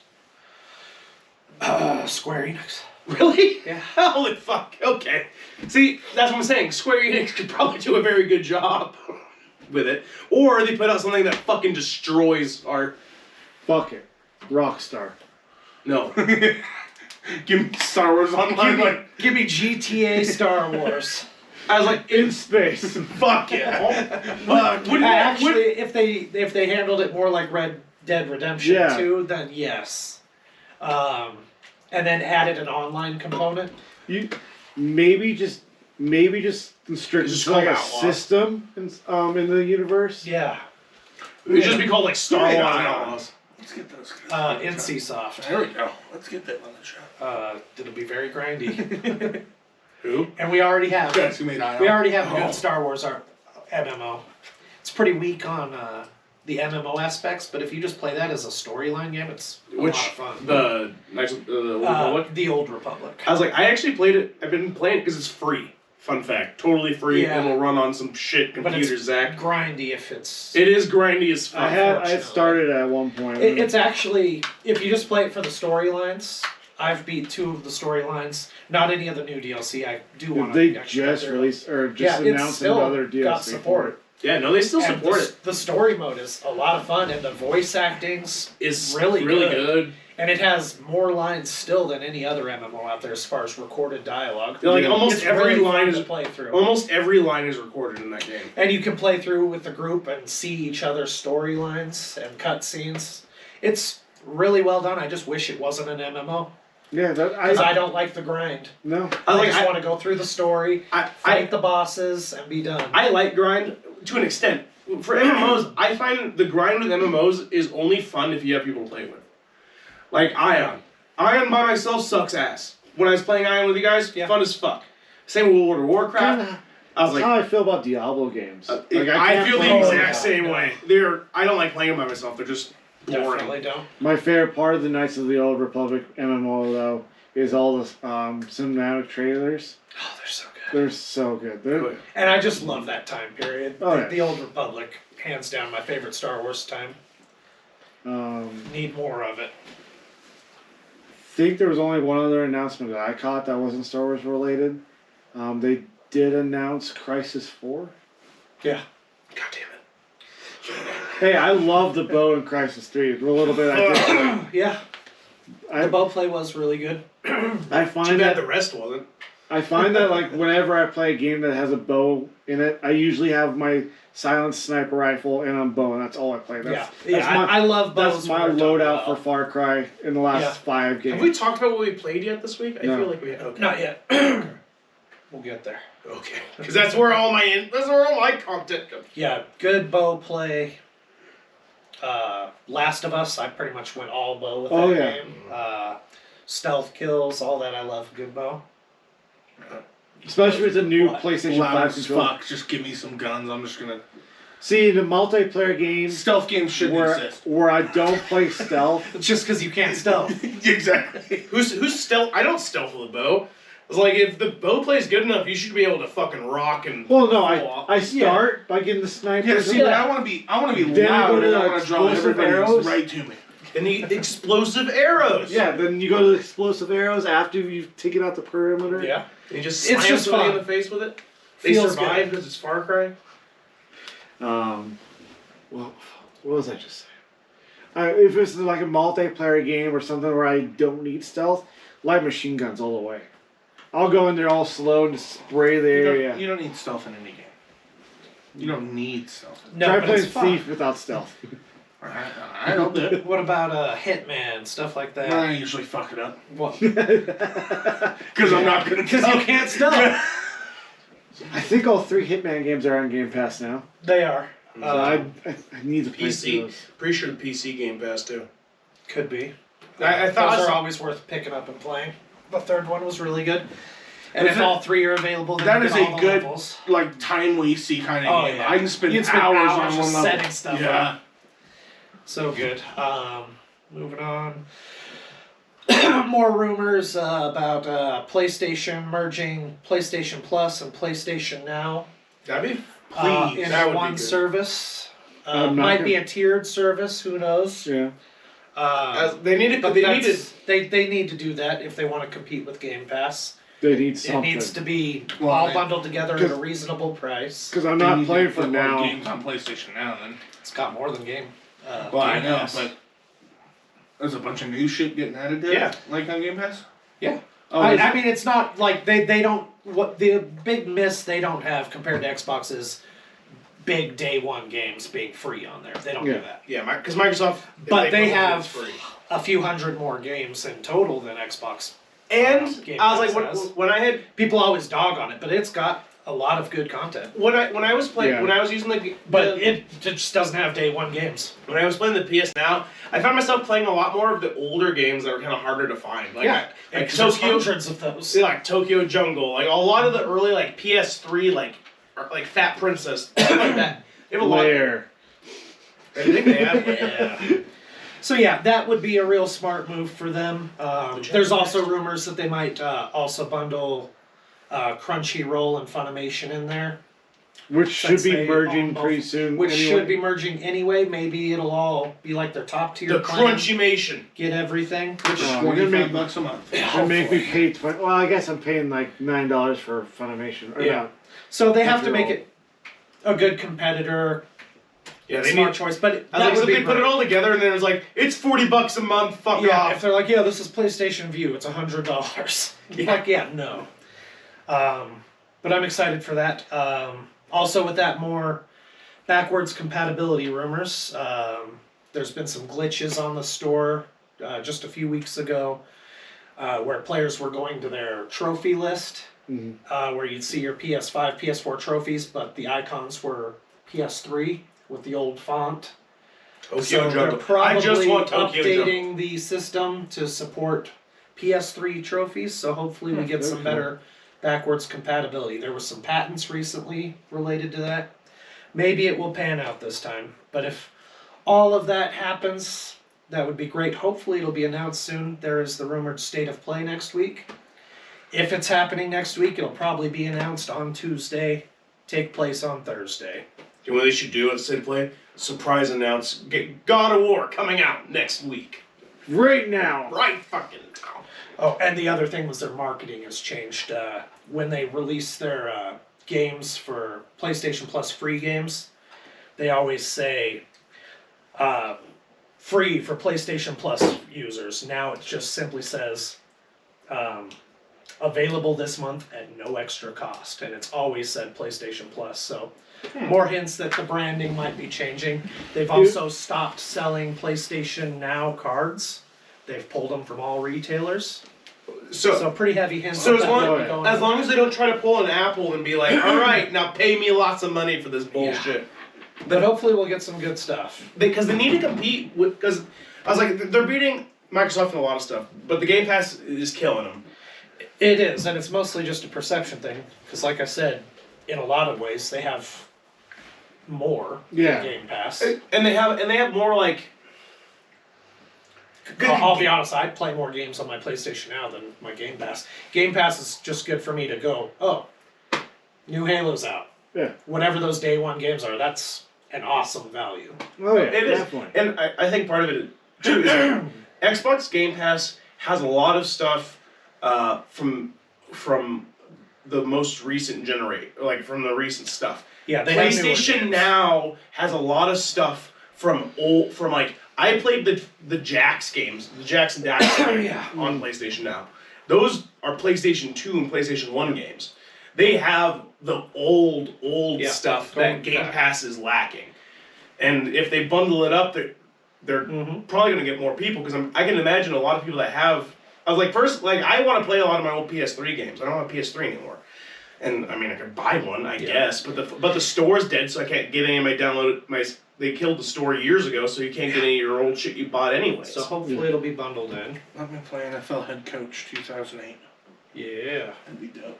Square Enix. Really? Yeah. Holy fuck. Okay. See, that's what I'm saying. Square Enix could probably do a very good job with it, or they put out something that fucking destroys our. Fuck it. Rockstar. No. Give me Star Wars Online. Give me GTA Star Wars. I was like, In space. fuck it. Actually, if they handled it more like Red Dead Redemption Yeah. 2, then yes. And then added an online component. You maybe just constrict Just to like call a Outlaws. system in the universe. Yeah. It would just be called like Star Wars Yeah. Outlaws. Let's get those. NCSoft. There we go. Let's get that on the show. It'll be very grindy. Who? And we already have. Guys who made IO. We already have a Oh. good Star Wars MMO. It's pretty weak on the MMO aspects, but if you just play that as a storyline game, it's a Which lot of fun. the Knights of the Old Republic? The Old Republic. I was like, I actually played it. I've been playing it because it's free. Fun fact, totally free, Yeah. and will run on some shit But computer, it's Zach. grindy if it's... It is grindy as fuck. I Unfortunately. started at one point. It's actually, if you just play it for the storylines, I've beat 2 of the storylines. Not any of the new DLC. I do want to. they just released or just it's announced still another DLC got for support. Yeah, no, they still And support it. the story mode is a lot of fun, and the voice acting's It's really good. and it has more lines still than any other MMO out there as far as recorded dialogue. Yeah, like Yeah. almost It's every really line fun is to play through. almost every line is recorded in that game. And you can play through with the group and see each other's storylines and cutscenes. It's really well done. I just wish it wasn't an MMO. Yeah, Because I don't like the grind. no. I just want to go through the story, I fight the bosses, and be done. I like grind to an extent. For MMOs, I find the grind with MMOs is only fun if you have people to play with. Like Ion. Ion by myself sucks ass. When I was playing Ion with you guys, Yeah. fun as fuck. Same with World of Warcraft. I was That's like, how I feel about Diablo games. I can't feel play the them. exact same way. I don't like playing them by myself. They're just boring. Definitely don't. My favorite part of the Knights of the Old Republic MMO though is all the cinematic trailers. Oh, they're so good. They're so good. They're And I just love that time period. Oh, the, yeah. the Old Republic, hands down, my favorite Star Wars time. Need more of it. think there was only one other announcement that I caught that wasn't Star Wars related. They did announce Crisis 4. Yeah. God damn it. Hey, I love the bow in Crisis 3. A little bit I did. Yeah. I, The bow play was really good. I Too find bad that the rest wasn't. I find that like whenever I play a game that has a bow in it, I usually have my silenced sniper rifle and a bow, and that's all I play. That's I love bows. that's my when they're done loadout well. for Far Cry in the last Yeah. 5 games. Have we talked about what we played yet this week? I No. feel like we have. Okay. Not yet. We'll get there. Okay. Because that's where all my content comes. Yeah, good bow play. Last of Us, I pretty much went all bow with Oh, that yeah. game. Stealth kills, all that. I love good bow. Especially with the new What? PlayStation Loud 5 as controller. fuck. Just give me some guns. I'm just gonna. See, the multiplayer games Stealth games shouldn't where, exist. where I don't play stealth. It's just because you can't stealth. Exactly. Who's stealth? I don't stealth with a bow. It's like if the bow plays good enough, you should be able to fucking rock and. Well, no, fall off. I start by getting the sniper. Yeah, see, but I want to be Then I loud, go to and I the want to draw explosive everybody arrows. right to me. And the explosive arrows. Yeah, then you go to the explosive arrows after you've taken out the perimeter. Yeah. And you just It's slam just somebody fun. in the face with it. They Feels survive good. because it's Far Cry. Well, what was I just saying? If it's like a multiplayer game or something where I don't need stealth, light machine guns all the way. I'll go in there all slow and just spray the area. You don't need stealth in any game. You don't need stealth. No, Try but playing it's fun. Thief without stealth. I don't do it. What about Hitman, stuff like that? I usually fuck it up. What? Because I'm not good at Because you can't stealth. I think all 3 Hitman games are on Game Pass now. They are. So I need to play PC. those. Pretty sure the PC Game Pass too. Could be. I thought Those I are saw- always worth picking up and playing. The third one was really good. And Is if it- all 3 are available, then That you is get a all the good, levels. like, time wasty kind of Oh, game. yeah. I can spend You'd spend hours hours on one just level. setting stuff yeah. up. So good. moving on. More rumors about PlayStation merging PlayStation Plus and PlayStation Now That'd be please. in That would one be good. service. I'm not Might gonna- be a tiered service. Who knows? Yeah. They need to. But They need to. they need to do that if they want to compete with Game Pass. They need It something. needs to be Well, all they- bundled together at a reasonable price. Because I'm They not need to playing for put more now. games on PlayStation Now, then. It's got more than Game. Well, I Game know, Pass. but there's a bunch of new shit getting added to it. Yeah. Like on Game Pass. Yeah. Oh, is I it? mean, it's not like they don't. What the big miss they don't have compared to Xbox is big day one games being free on there. They don't do Yeah. that. Yeah, because Microsoft. But they bundle it, have it's free. a few hundred more games in total than Xbox. And Game I was Pass like, has. when I had People always dog on it, but it's got a lot of good content. when I was playing Yeah. when I was using the But it just doesn't have day one games. when I was playing the PS Now, I found myself playing a lot more of the older games that were kind of harder to find. Like like There's Tokyo, hundreds of those. like Tokyo Jungle, like a lot of the early like PS3 like Fat Princess stuff like that. They have a lot. Lair. I think they have. Yeah. So yeah, that would be a real smart move for them. There's also rumors that they might also bundle Crunchyroll and Funimation in there, Which should Since be they merging own both, pretty soon. which anyway. should be merging anyway. Maybe it'll all be like their top tier The plan. Crunchymation. Get everything. Which Oh, you're gonna make- $25 a month. They make me pay well, I guess I'm paying like $9 for Funimation. Or Yeah. not. so they have to Crunchyroll. make it a good competitor. Yeah, they Smart need. choice, but I was that like, would so be they put it great. all together, and then it was like, it's $40 a month. Fuck Yeah, off. if they're like, yeah, this is PlayStation View, it's $100. Like, yeah, no. But I'm excited for that. Also, with that, more backwards compatibility rumors. There's been some glitches on the store just a few weeks ago where players were going to their trophy list, where you'd see your PS5, PS4 trophies, but the icons were PS3 with the old font. Tokyo So they're Jungle. probably I just want Tokyo Jungle. updating the system to support PS3 trophies, so hopefully we get some better backwards compatibility. There was some patents recently related to that. Maybe it will pan out this time, but if all of that happens, that would be great. Hopefully it'll be announced soon. There is the rumored state of play next week. If it's happening next week, it'll probably be announced on Tuesday, take place on Thursday. You know what they should do at Sid Play? Surprise announce God of War coming out next week. Right now. Right fucking now. Oh, and the other thing was their marketing has changed. When they release their games for PlayStation Plus free games, they always say free for PlayStation Plus users. Now it just simply says available this month at no extra cost, and it's always said PlayStation Plus. So more hints that the branding might be changing. They've also stopped selling PlayStation Now cards. They've pulled them from all retailers. So pretty heavy hints. So that as might long, be going as on. long as they don't try to pull an Apple and be like, all right, now pay me lots of money for this bullshit. But hopefully we'll get some good stuff. Because they need to compete with. Because I was like, they're beating Microsoft in a lot of stuff, but the Game Pass is killing them. It is, and it's mostly just a perception thing. Because like I said, in a lot of ways, they have more Yeah. Game Pass. And they have more like. I'll be honest, I play more games on my PlayStation Now than my Game Pass. Game Pass is just good for me to go, oh, new Halo's out. Yeah. Whatever those day one games are, that's an awesome value. Oh yeah, It is, definitely. and I think part of it too is Xbox Game Pass has a lot of stuff from the most recent like from the recent stuff. Yeah, they have newer PlayStation games. Now has a lot of stuff from like I played the Jax games, the Jax and Dax games on PlayStation Now. Those are PlayStation 2 and PlayStation 1 games. They have the old stuff that going Game back. Pass is lacking. And if they bundle it up, they're probably going to get more people because I can imagine a lot of people that have. I was like, first, like I want to play a lot of my old PS3 games. I don't have a PS3 anymore, and I mean I could buy one, I guess, but the store's dead, so I can't get any of my download. They killed the store years ago, so you can't get any of your old shit you bought anyways. So hopefully it'll be bundled in. Let me play NFL Head Coach 2008. Yeah. That'd be dope.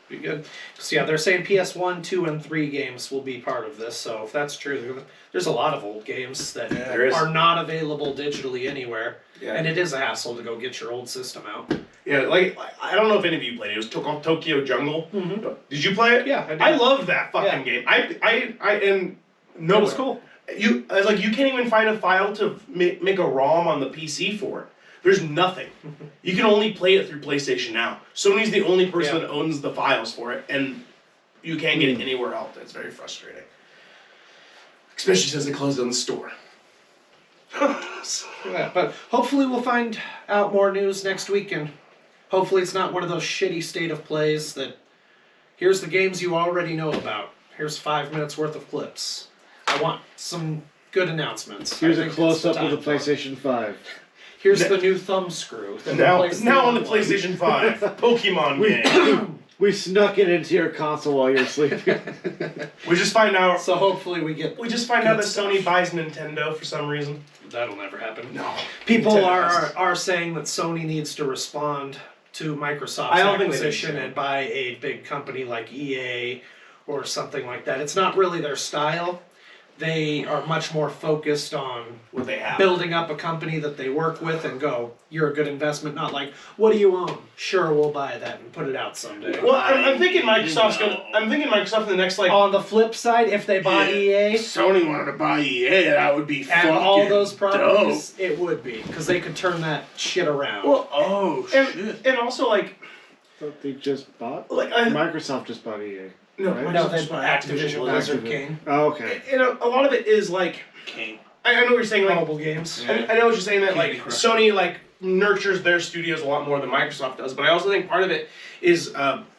Be good. So yeah, they're saying PS1, 2, and 3 games will be part of this. So if that's true, there's a lot of old games that there is. are not available digitally anywhere, Yeah. and it is a hassle to go get your old system out. Yeah, like I don't know if any of you played it. It was called Tokyo Jungle. Mm-hmm. Did you play it? Yeah, I did. I love that fucking game. And no, It was cool. You can't even find a file to make a ROM on the PC for it. There's nothing. You can only play it through PlayStation Now. Sony's the only person that owns the files for it, and you can't get it anywhere else. It's very frustrating. Especially since they closed down the store. Yeah, but hopefully we'll find out more news next week, and hopefully it's not one of those shitty state of plays that here's the games you already know about. Here's 5 minutes worth of clips. I want some good announcements. Here's I a think close it's up of the time for it. PlayStation 5. Here's the new thumb screw. that Now replaced on the old one. PlayStation 5, Pokemon game. We snuck it into your console while you were sleeping. We just find out So hopefully we get. that Sony buys Nintendo for some reason. That'll never happen. No. People Nintendo are saying that Sony needs to respond to Microsoft's I don't think they acquisition need to. and buy a big company like EA or something like that. It's not really their style. They are much more focused on What they have. building up a company that they work with and go, you're a good investment, not like, what do you own? Sure, we'll buy that and put it out someday. Well, I'm thinking Microsoft's gonna. I'm thinking Microsoft in the next On the flip side, if they buy EA Sony wanted to buy EA, that would be and fucking all those dope. properties, it would be. Because they could turn that shit around. Well, Oh shit! and also like Thought they just bought? I, Microsoft just bought EA. no, Right? no, Microsoft they just bought Activision Blizzard. Blizzard King. Oh, okay. And a lot of it is like King. I know what you're saying. Like Mobile games. I know what you're saying that like Candy Crush. Sony like nurtures their studios a lot more than Microsoft does, but I also think part of it is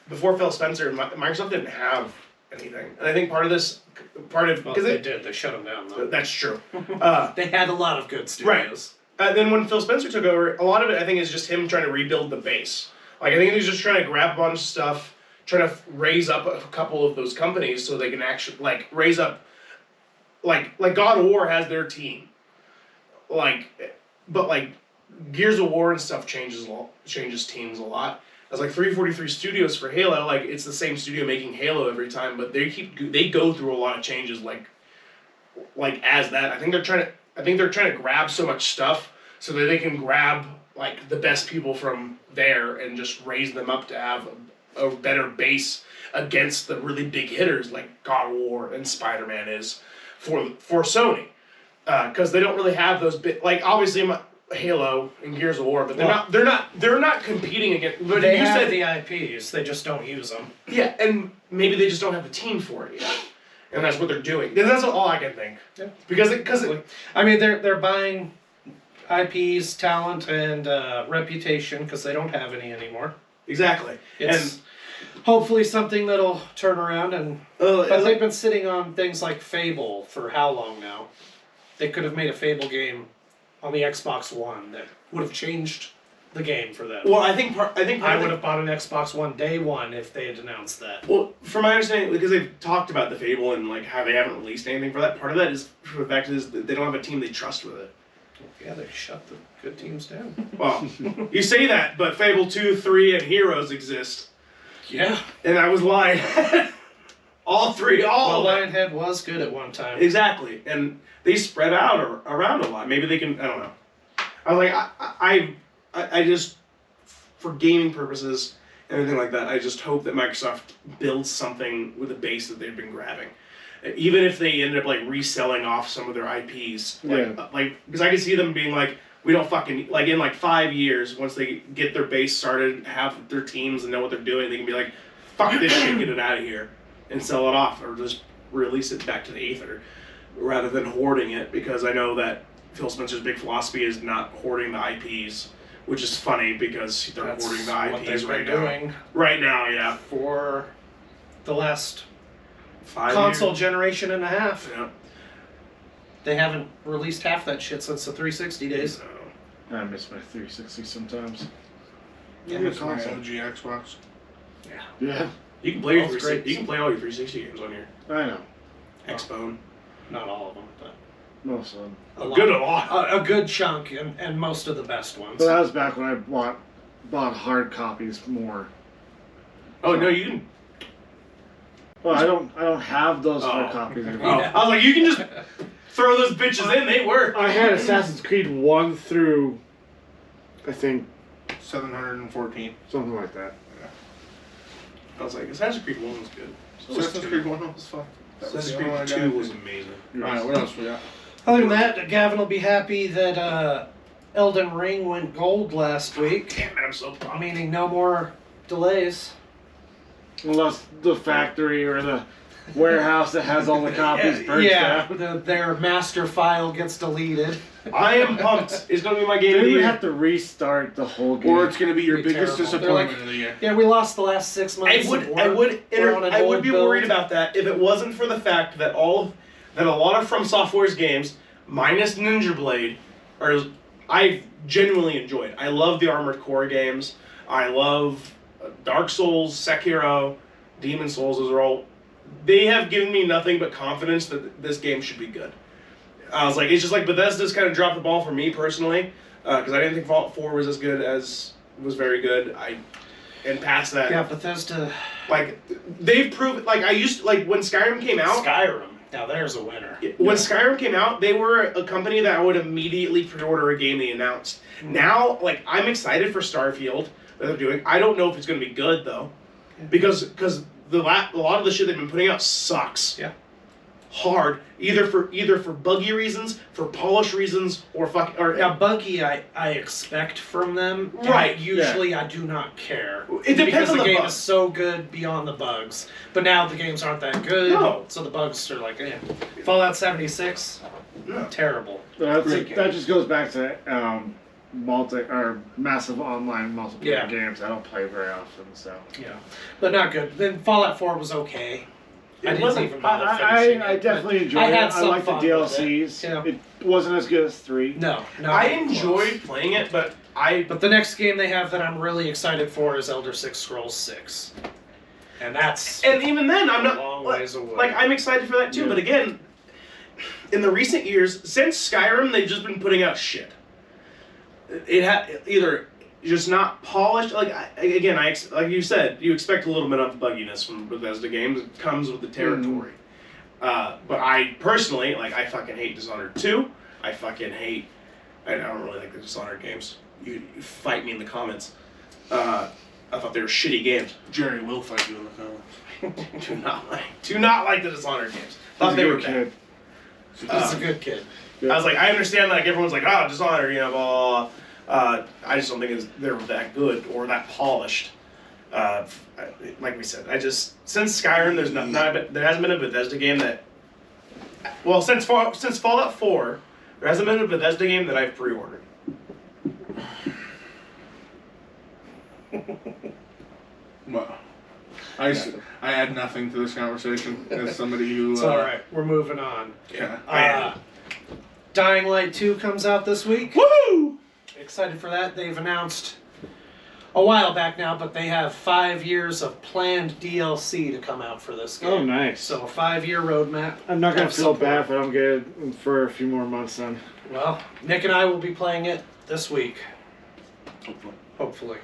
before Phil Spencer, Microsoft didn't have anything, and I think part of Well, because they did. They shut them down, though. that's true. They had a lot of good studios. Then when Phil Spencer took over, a lot of it I think is just him trying to rebuild the base. Like I think he's just trying to grab a bunch of stuff, trying to raise up a couple of those companies so they can actually like raise up. Like God of War has their team. But Gears of War and stuff changes teams a lot. As like 343 Studios for Halo, like it's the same studio making Halo every time, but they go through a lot of changes like as that. I think they're trying to grab so much stuff so that they can grab like the best people from there and just raise them up to have a better base against the really big hitters like God of War and Spider-Man is for Sony. Because they don't really have those big, like obviously Halo and Gears of War, but they're not competing against. But They you have said the IPs. They just don't use them. yeah, and maybe they just don't have the team for it yet, and that's what they're doing. And that's all I can think. Yeah. Because I mean, they're buying IPs, talent, and reputation because they don't have any anymore. exactly. It's hopefully something that'll turn around. But they've been sitting on things like Fable for how long now? They could have made a Fable game on the Xbox One that would have changed the game for them. Well, I think part I of would it, have bought an Xbox One day one if they had announced that. well, from my understanding, because they've talked about the Fable and like how they haven't released anything for that. Part of that is for the fact is that they don't have a team they trust with it. Yeah, they shut the good teams down. Well, you say that, but Fable 2, 3, and Heroes exist, Yeah. and I was lying. All three, all Well, of them. Lionhead was good at one time. Exactly, and they spread out around a lot. Maybe they can. I don't know. I was like, I just, for gaming purposes and everything like that, I just hope that Microsoft builds something with a base that they've been grabbing. Even if they end up like reselling off some of their IPs, like because I can see them being like, we don't fucking like in like 5 years once they get their base started, have their teams and know what they're doing, they can be like, fuck this shit, get it out of here, and sell it off or just release it back to the ether, rather than hoarding it. Because I know that Phil Spencer's big philosophy is not hoarding the IPs, which is funny because they're That's hoarding what the IPs they've right been now. doing Right now, yeah. for the last 5 console years. generation and a half. Yeah. They haven't released half that shit since the 360 days. So, I miss my 360 sometimes. Yeah, Good it's my console. OG Xbox. Yeah. Yeah, you can play your That's 360. great. You can play all your 360 games on your I know. Xbone. Not all of them, but Most of them. a lot. Good a lot. A good chunk and most of the best ones. But that was back when I bought hard copies more. Oh no, you can. Well, I don't have those hard copies anymore. Oh, I was like, you can just throw those bitches in. They work. I had Assassin's Creed 1 through, I think, 714. something like that. I was like, Assassin's Creed 1 was good. Assassin's Creed 1 was fun. Assassin's Creed 2 was amazing. Alright, what else we got? Other than that, Gavin will be happy that Elden Ring went gold last week, Damn it, I'm so pumped. meaning no more delays. Unless the factory or the warehouse that has all the copies burns down. Their master file gets deleted. I am pumped. It's going to be my game of the They would year. have to restart the whole game. Or it's going to be your It'd be biggest terrible. disappointment They're like- of the year. Yeah, we lost the last 6 months. I would on an be old worried build. about that if it wasn't for the fact that a lot of From Software's games, minus Ninja Blade, I genuinely enjoyed. I love the Armored Core games. I love Dark Souls, Sekiro, Demon Souls. Those are all. They have given me nothing but confidence that this game should be good. I was like, it's just like Bethesda's kind of dropped the ball for me personally, because I didn't think Fallout 4 was as good as was very good. And past that, Yeah, Bethesda. like they've proven. Like I used like when Skyrim came out. Skyrim. Now there's a winner. When Skyrim came out, they were a company that I would immediately pre-order a game they announced. Now, like, I'm excited for Starfield that they're doing. I don't know if it's going to be good though, because a lot of the shit they've been putting out sucks. Yeah. Hard, either for buggy reasons, for polish reasons, or Now, buggy, I expect from them. and Right, usually, I do not care. It depends because on the the game bugs. is so good beyond the bugs. But now the games aren't that good. No. So the bugs are like, Fallout 76, terrible. That just goes back to massive online multiplayer Yeah. games. I don't play very often, so. Yeah, but not good. Then Fallout 4 was okay. I didn't wasn't- even bother finishing I it, definitely but enjoyed I had it. I some like the fun with DLCs. it. Yeah. It wasn't as good as 3. No, I even close. enjoyed playing it, but But the next game they have that I'm really excited for is Elder Scrolls 6. And that's and even then I'm not a long ways away. like I'm excited for that too. Yeah. But again, in the recent years since Skyrim, they've just been putting out shit. It had either just not polished. Like like you said, you expect a little bit of bugginess from Bethesda games. It comes with the territory. But I personally I fucking hate Dishonored 2. I fucking hate. I don't really like the Dishonored games. You fight me in the comments. I thought they were shitty games. Jerry will fight you in the comments. Do not like the Dishonored games. Thought they were bad. He's a good kid. I was like, I understand like everyone's like, Dishonored, blah, blah, blah. I just don't think they're that good or that polished. Like we said, since Skyrim, there hasn't been a Bethesda game that. Well, since Fallout 4, there hasn't been a Bethesda game that I've pre-ordered. Well, I add nothing to this conversation as somebody who. It's alright, we're moving on. Yeah. Dying Light 2 comes out this week. Woohoo! Excited for that. They've announced a while back now, but they have 5 years of planned DLC to come out for this game. Oh, nice. So a 5-year roadmap. I'm not going of to feel support. bad if I don't get it for a few more months then. Well, Nick and I will be playing it this week. Hopefully.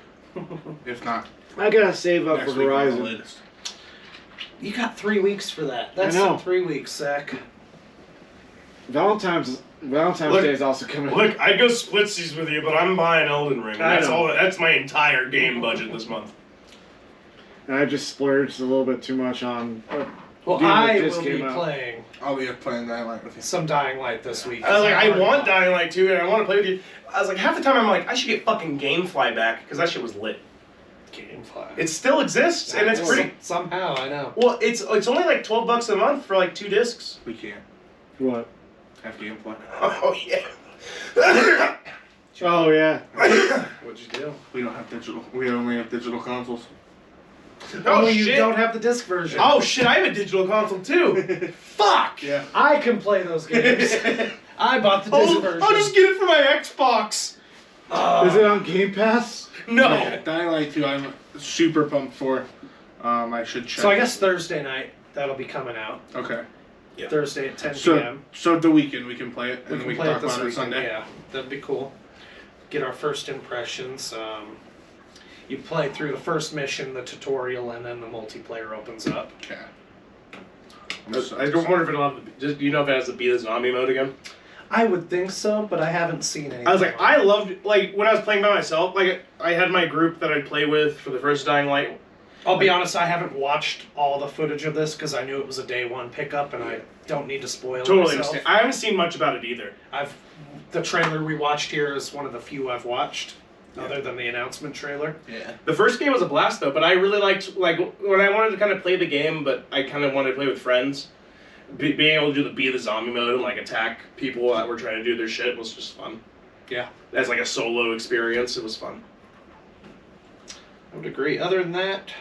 If not, I got to save up for next week on the Horizon. latest. You got 3 weeks for that. That's I know. in 3 weeks, Zach. Valentine's Look- Day is also coming up. Look, I'd go splitsies with you, but I'm buying Elden Ring. I That's know. all. That's my entire game budget this month. And I just splurged a little bit too much on. Well, game that I just will be came out. playing I'll be playing Dying Light with you. some Dying Light this week. I was like, I already want bought Dying Light 2, and I want to play with you. I was like, half the time I'm like, I should get fucking GameFly back, because that shit was lit. GameFly. It still exists, and it's pretty... Somehow, I know. Well, it's only like $12 a month for like 2 discs. We can't What? have gameplay. Oh, yeah. Oh, yeah. What'd you do? We don't have digital. We only have digital consoles. Oh, you shit. don't have the disc version. Oh, shit, I have a digital console, too. Fuck! Yeah. I can play those games. I bought the disc version. I'll just get it for my Xbox. Is it on Game Pass? No. Dying Light 2, I'm super pumped for. I should check. So I guess Thursday night that'll be coming out. Okay. Yeah. Thursday at 10 So p.m. so the weekend we can play it, and We then can we can play it talk this about it weekend. Sunday. Yeah, that'd be cool. Get our first impressions. You play through the first mission, the tutorial, and then the multiplayer opens up. Okay. I don't wonder if it allowed. Do you know if it has to be the zombie mode again? I would think so, but I haven't seen anything. I was like, I loved like when I was playing by myself. Like I had my group that I'd play with for the first Dying Light. I'll be honest, I haven't watched all the footage of this because I knew it was a day one pickup, and I don't need to spoil Totally myself. understand. I haven't seen much about it either. The trailer we watched here is one of the few I've watched, other than the announcement trailer. Yeah. The first game was a blast though, but I really liked like when I wanted to kind of play the game, but I kind of wanted to play with friends. Being able to do the zombie mode and like attack people that were trying to do their shit was just fun. Yeah. As like a solo experience, it was fun. I would agree. Other than that,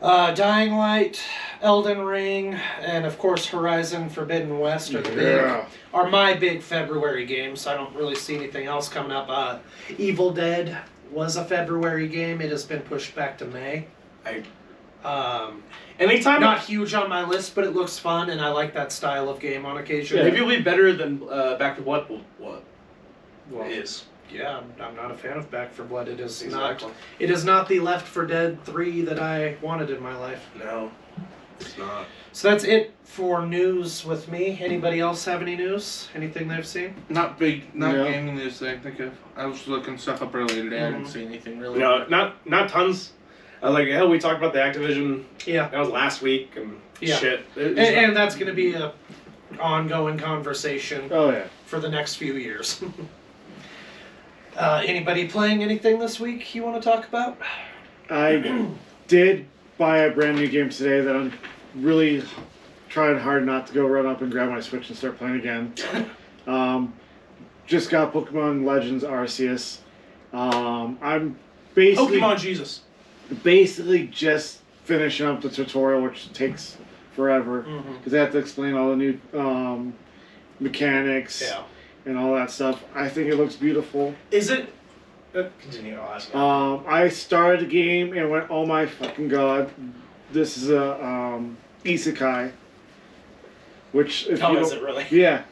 Dying Light, Elden Ring, and of course Horizon Forbidden West are my big February games. I don't really see anything else coming up. Evil Dead was a February game. It has been pushed back to May. Anytime not huge on my list, but it looks fun, and I like that style of game on occasion. Maybe it'll be better than Back to What is. Yeah, I'm not a fan of Back 4 Blood. It is Exactly. not. It is not the Left 4 Dead 3 that I wanted in my life. No, it's not. So that's it for news with me. Anybody else have any news? Anything they've seen? Not gaming news that I think of. I was looking stuff up earlier today. I didn't see anything really. No, not tons. Like hell, we talked about the Activision. Yeah, that was last week and shit. And that's going to be a ongoing conversation. Oh yeah. For the next few years. Anybody playing anything this week you want to talk about? I did buy a brand new game today that I'm really trying hard not to go run up and grab my Switch and start playing again. Just got Pokemon Legends Arceus. I'm basically Pokemon Jesus. Basically just finishing up the tutorial, which takes forever because I have to explain all the new mechanics and all that stuff. I think it looks beautiful. Is it? Continue. I'll ask. I started the game and went, oh my fucking god, this is a isekai. Which if you is it really? Yeah.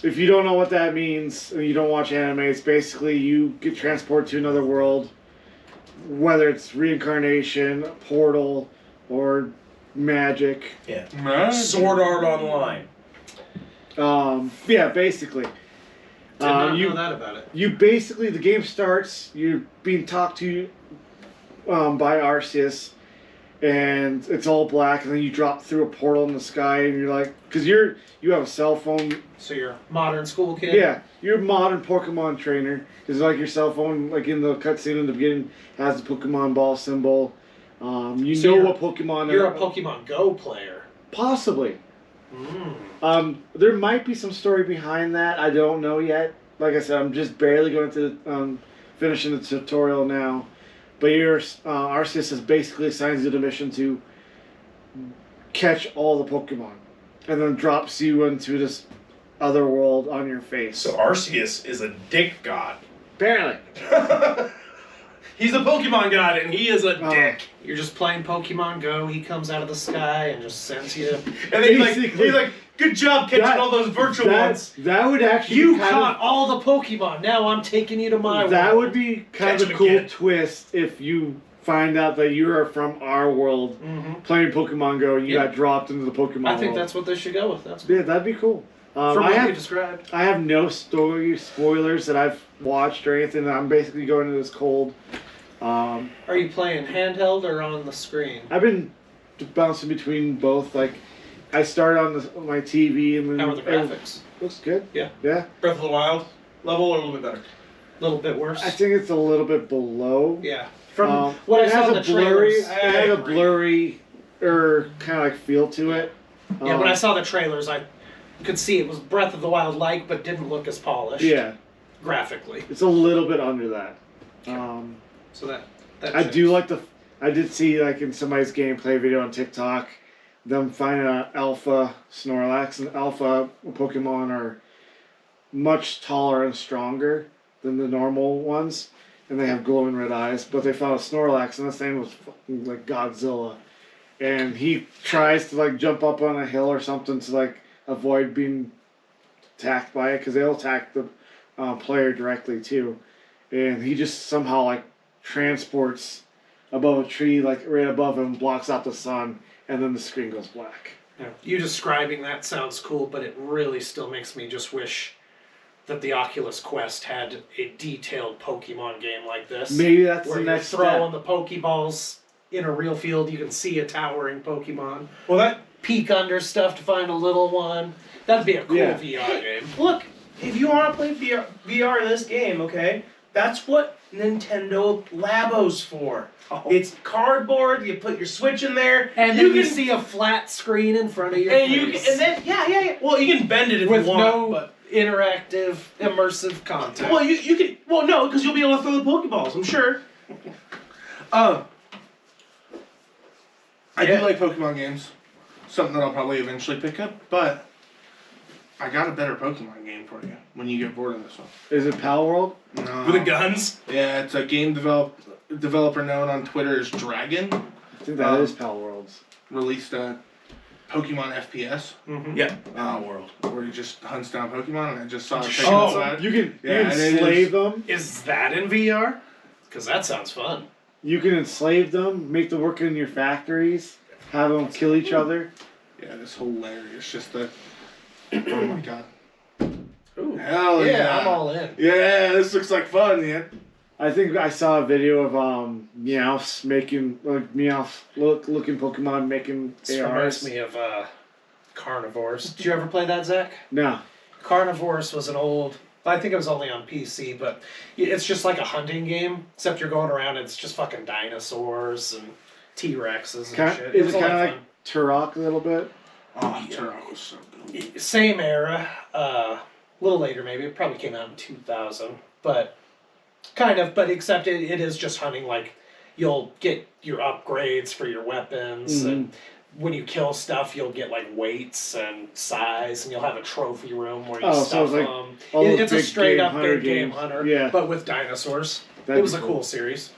If you don't know what that means and you don't watch anime, it's basically you get transported to another world, whether it's reincarnation, portal, or magic. Yeah. Sword Art Online. Yeah, basically. Did not know that about it. You basically, the game starts, you're being talked to by Arceus, and it's all black, and then you drop through a portal in the sky, and you're like, because you have a cell phone. So you're a modern school kid? Yeah, you're a modern Pokemon trainer, because like your cell phone, like in the cutscene in the beginning, has the Pokemon ball symbol. What Pokemon... You're a Pokemon Go player. Possibly. There might be some story behind that. I don't know yet. Like I said, I'm just barely going to finishing the tutorial now. But your Arceus has basically assigns you the mission to catch all the Pokemon, and then drops you into this other world on your face. So Arceus is a dick god. Apparently. He's a Pokemon god, and he is a dick. You're just playing Pokemon Go. He comes out of the sky and just sends you. And then he's like, good job catching all those virtual ones. That would actually you caught all the Pokemon. Now I'm taking you to my world. That would be kind of a cool twist if you find out that you are from our world playing Pokemon Go and you got dropped into the Pokemon I think world. That's what they should go with. That's yeah, that'd be cool. From what you described. I have no story spoilers that I've watched or anything. I'm basically going into this cold. Are you playing handheld or on the screen? I've been bouncing between both. Like, I started on my TV and then... How are the graphics? Looks good. Yeah. Yeah. Breath of the Wild level or a little bit better? A little bit worse. I think it's a little bit below. Yeah. From what I it saw has in the trailers, it has a blurry or kind of like feel to it. Yeah, when I saw the trailers, I could see it was Breath of the Wild like, but didn't look as polished. Yeah. Graphically. It's a little bit under that. So that I do like I did see like in somebody's gameplay video on TikTok, them finding an alpha Snorlax, and alpha Pokemon are much taller and stronger than the normal ones, and they have glowing red eyes. But they found a Snorlax, and this thing was fucking like Godzilla, and he tries to like jump up on a hill or something to like avoid being attacked by it, because they'll attack the player directly too, and he just somehow like transports above a tree, like right above him, blocks out the sun, and then the screen goes black. Yeah. You describing that sounds cool, but it really still makes me just wish that the Oculus Quest had a detailed Pokemon game like this. Maybe that's where the you're next throwing step. the Pokeballs in a real field. You can see a towering Pokemon. Well, that Peek under stuff to find a little one. That'd be a cool Yeah. VR game. look, if you want to play VR in this game, okay, that's what Nintendo Labo's for. Oh. It's cardboard. You put your Switch in there, And then you can see a flat screen in front of your and face. and then yeah. Well, you can bend it if with you want, no but interactive, immersive content. well, you can. Well, no, because you'll be able to throw the Pokeballs. I'm sure. I Yeah. do like Pokemon games. Something that I'll probably eventually pick up, but I got a better Pokemon game for you when you get bored of this one. Is it Pal World? No. With the guns. Yeah, it's a game developer known on Twitter as Dragon. I think that is Pal Worlds. Released a Pokemon FPS. Mhm. Yeah. World. Where he just hunts down Pokemon, and I just saw it. Oh, You can Yeah, and it enslave is- them. Is that in VR? Because that sounds fun. You can enslave them, make them work in your factories, have them kill each other. Yeah, it's hilarious. Just the. Oh my god. Ooh. Hell yeah. I'm all in. Yeah, this looks like fun, man. I think I saw a video of Meowth making looking Pokemon making This ARs. reminds me of Carnivores. Did you ever play that, Zach? No. Carnivores was an old. I think it was only on PC, but it's just like a hunting game, except you're going around and it's just fucking dinosaurs and T-Rexes and shit. Is was it a lot kind of of like Turok a little bit? Oh, Turok was so good. fun. Same era, a little later maybe. It probably came out in 2000, but kind of. But except it is just hunting. Like you'll get your upgrades for your weapons, and when you kill stuff, you'll get like weights and size, and you'll have a trophy room where you Oh, so stuff it's like them. all those It's a big straight game up hunter big game games. hunter, Yeah. but with dinosaurs. That'd It was be a cool. cool series.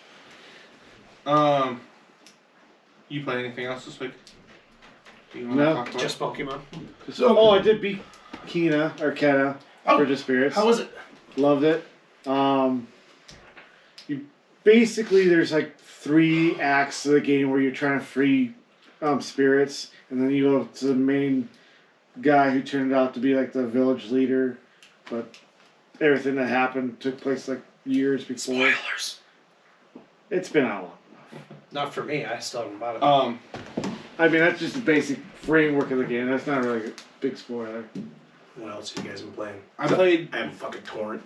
You play anything else this week? Do you want No. to talk about? Just Pokemon. Oh, I did beat Kena Oh, for the Spirits. How was it? Loved it. You basically there's like 3 acts of the game where you're trying to free spirits, and then you go to the main guy who turned out to be like the village leader, but everything that happened took place like years before. Spoilers. It's been out long. Not for me. I still haven't bought it. I mean, that's just the basic framework of the game. That's not really a big spoiler. What else have you guys been playing? I played I have a fucking torrent.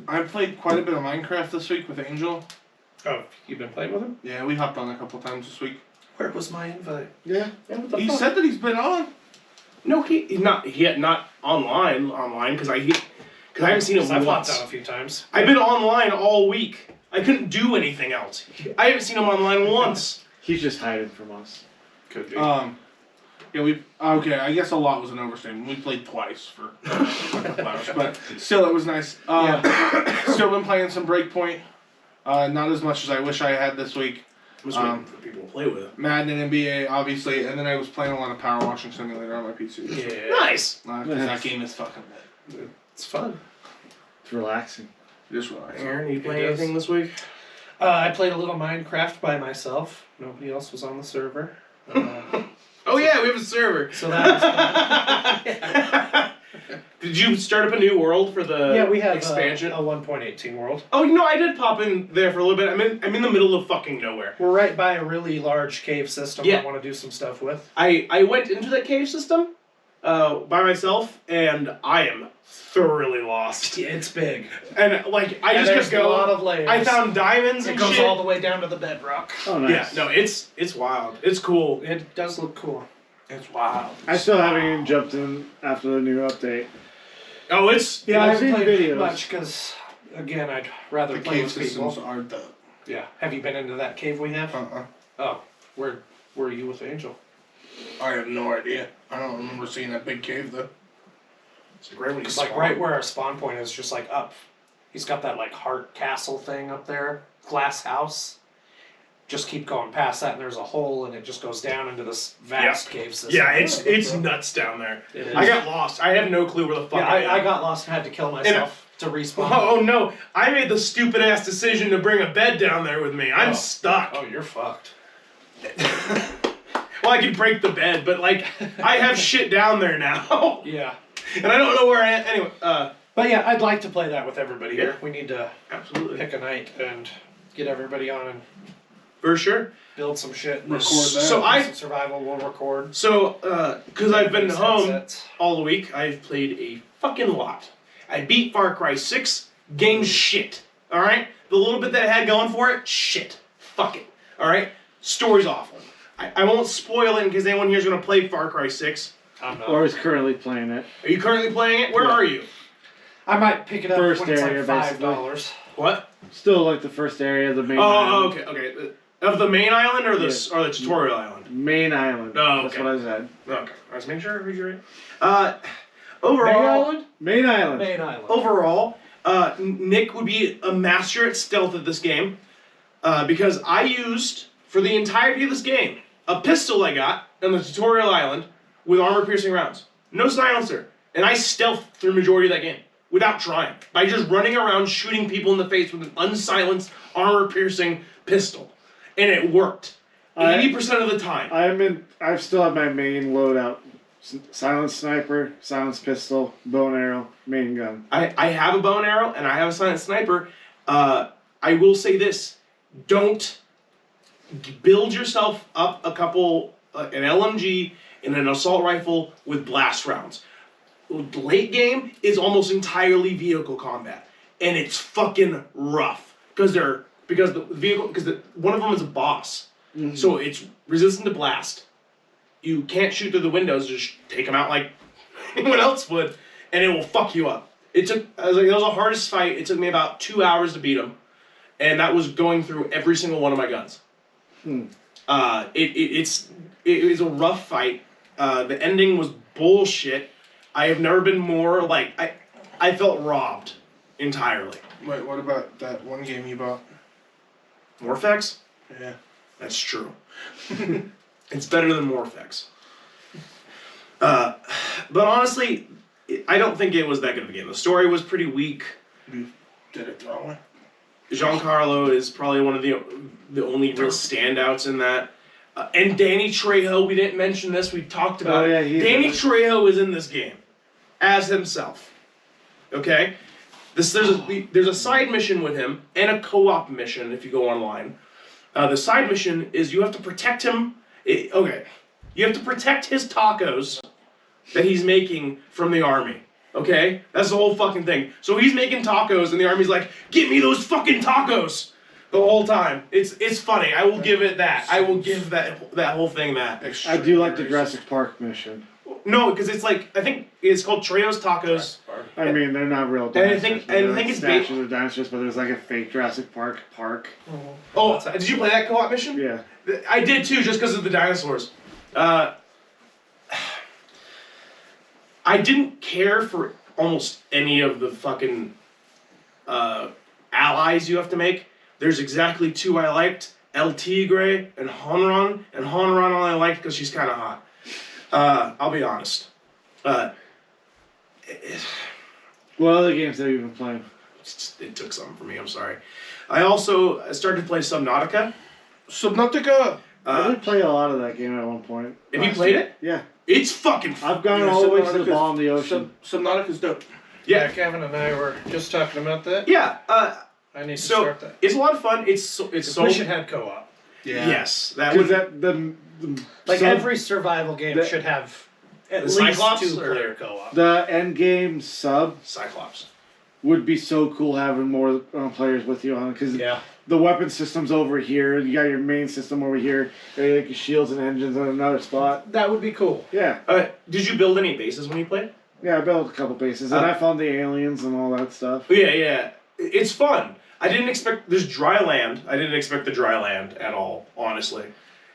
quite a bit of Minecraft this week with Angel. Oh, you've been playing with him? Yeah, we hopped on a couple times this week. Where was my invite? Yeah. What the He fuck? said that he's been on. No, he's not online because I haven't seen him I've hopped once. on a few times. I've been online all week. I couldn't do anything else. I haven't seen him online once. He's just hiding from us. Could be. Yeah, I guess a lot was an overstatement. We played twice for a couple hours, but still, it was nice. Still been playing some Breakpoint. Not as much as I wish I had this week. I'm just waiting for people to play with it. Madden and NBA, obviously, and then I was playing a lot of Power Washing Simulator on my PC. yeah. Nice. Because that game is fucking lit. It's fun. It's relaxing. Just relax. Aaron, you It playing is. anything this week? I played a little Minecraft by myself. Nobody else was on the server. Oh yeah, we have a server. So that was fun. Did you start up a new world for the Yeah, we have expansion? a 1.18 world. Oh, you know, I did pop in there for a little bit. I'm in the middle of fucking nowhere. We're right by a really large cave system Yeah. I want to do some stuff with. I went into that cave system by myself, and I am thoroughly lost. Yeah, it's big. And like I And just there's kept going. a lot of layers. I found diamonds It and goes shit. all the way down to the bedrock. Oh, Yeah, nice. no, it's wild. It's cool. It does look cool. It's wild. I still haven't even jumped in after the new update. Oh, it's Yeah, I've I haven't seen played videos. much because, again, I'd rather The play cave with systems people. are dope. Yeah. Have you been into that cave we have? Oh, where were you with Angel? I have no idea. I don't remember seeing that big cave though. it's right when you It's like spawn. right where our spawn point is, just like up. He's got that like heart castle thing up there, glass house. Just keep going past that, and there's a hole, and it just goes down into this vast cave system. Yeah, it's nuts down there. It is. I got lost. I have no clue where the fuck Yeah, I am. I got lost and had to kill myself to respawn. Oh no! I made the stupid ass decision to bring a bed down there with me. I'm Oh. stuck. Oh, you're fucked. Well, I could break the bed, but like I have shit down there now, Yeah. and I don't know where I am. Anyway, But yeah, I'd like to play that with everybody here. Yeah. We need to absolutely pick a night and get everybody on and for sure. build some shit. Record that. So Some survival we'll record. So because I've been These home headsets. all the week, I've played a fucking lot. I beat Far Cry 6. Game shit. All right. The little bit that it had going for it, shit. Fuck it. All right. Story's awful. I won't spoil it in case anyone here is going to play Far Cry 6. I'm not. Or is currently playing it. Are you currently playing it? Where Yeah. are you? I might pick it up First when it's area, like basically. $5. What? Still like the first area, the main Oh, island. okay. Of the main island or the Yeah. or the tutorial island? Main island. Oh, That's okay. what I said. Okay. I was making sure I heard you right. Overall, Main Island? Main island. Main Island. overall, Nick would be a master at stealth at this game because I used, for the entirety of this game, a pistol I got on the tutorial island with armor-piercing rounds. No silencer. And I stealthed through the majority of that game without trying. By just running around shooting people in the face with an unsilenced, armor-piercing pistol. And it worked. 80% of the time. I still have my main loadout. Silenced sniper, silenced pistol, bow and arrow, main gun. I have a bow and arrow, and I have a silent sniper. I will say this. Don't build yourself up a couple, an LMG and an assault rifle with blast rounds. Late game is almost entirely vehicle combat, and it's fucking rough because one of them is a boss, so it's resistant to blast. You can't shoot through the windows; just take them out like anyone else would, and it will fuck you up. That was the hardest fight. It took me about 2 hours to beat him, and that was going through every single one of my guns. It was a rough fight. The ending was bullshit. I have never been more like I felt robbed entirely. Wait, what about that one game you bought? Morphex? Yeah. That's true. It's better than Morphex. But honestly, I don't think it was that good of a game. The story was pretty weak. You did it the wrong way. Giancarlo is probably one of the only real standouts in that. And Danny Trejo, we didn't mention this, we talked about it. he's Danny in it. Trejo is in this game as himself. Okay? There's a side mission with him and a co-op mission if you go online. The side mission is you have to protect him. You have to protect his tacos that he's making from the army. Okay? That's the whole fucking thing. So he's making tacos and the army's like, "Get me those fucking tacos!" The whole time. It's funny. I will give it that. I will give that whole thing that. I do like the Jurassic Park mission. No, because it's like, I think it's called Trejo's Tacos. I mean, they're not real And I dinosaurs. think- they're and I like think it's statues of dinosaurs, but there's like a fake Jurassic Park park. Oh, did you play that co-op mission? Yeah. I did too, just because of the dinosaurs. I didn't care for almost any of the fucking allies you have to make. There's exactly 2 I liked. El Tigre and Honron. And Honron I only liked because she's kind of hot. I'll be honest. What other games have you been playing? It took something from me, I'm sorry. I also started to play Subnautica. Subnautica! I did play a lot of that game at one point. Have you played it? Yeah. It's fucking I've gone all the way to the bottom of the ocean. Subnautica's dope. Yeah, Kevin and I were just talking about that. Yeah, I need to so start that. it's a lot of fun. It's so We should have co-op. Yeah. yes, that Because would the Like sub- every survival game the- should have at The least Cyclops 2-player co-op. the end game sub Cyclops. would be so cool having more players with you on it because Yeah. the weapon system's over here. You got your main system over here. You got like your shields and engines in another spot. That would be cool. Yeah, Did you build any bases when you played? yeah. I built a couple bases and I found the aliens and all that stuff. Yeah. It's fun. I didn't expect. There's dry land. I didn't expect the dry land at all, honestly.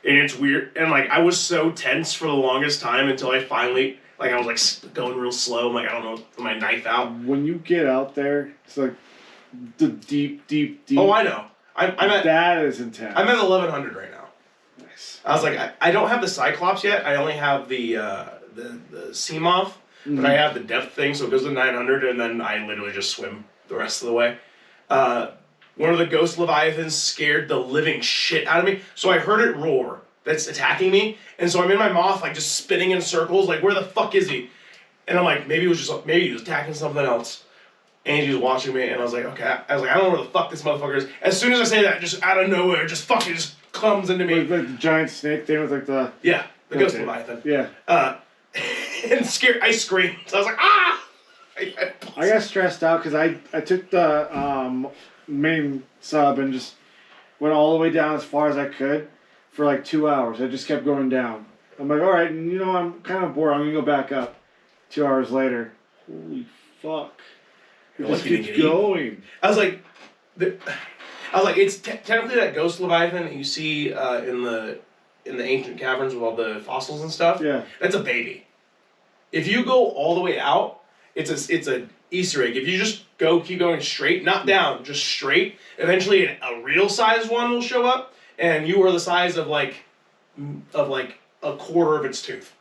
And it's weird. And like I was so tense for the longest time until I finally, like, I was like going real slow. I'm like, I don't know, with my knife out. When you get out there, it's like the deep. Oh, I know. I'm at that is intense. I'm at 1100 right now. Nice. I was like, I don't have the Cyclops yet. I only have the Seamoth, but I have the depth thing, so it goes to 900, and then I literally just swim the rest of the way. One of the ghost leviathans scared the living shit out of me, so I heard it roar, that's attacking me, and so I'm in my moth like just spinning in circles, like where the fuck is he? And I'm like, maybe he was attacking something else. Angie was watching me, and I was like, okay. I was like, I don't know where the fuck this motherfucker is. As soon as I say that, just out of nowhere, just comes into me. Like the giant snake thing with like the... Yeah, the ghost leviathan. Yeah. And I screamed. So I was like, ah! I got stressed out because I took the main sub and just went all the way down as far as I could for like 2 hours. I just kept going down. I'm like, all right, and you know, I'm kind of bored. I'm going to go back up. 2 hours later. Holy fuck. It just keeps going. I was like, it's technically that ghost leviathan that you see in the ancient caverns with all the fossils and stuff. Yeah. That's a baby. If you go all the way out, it's a Easter egg. If you just keep going straight, not down, just straight, eventually a real size one will show up, and you are the size of like a quarter of its tooth.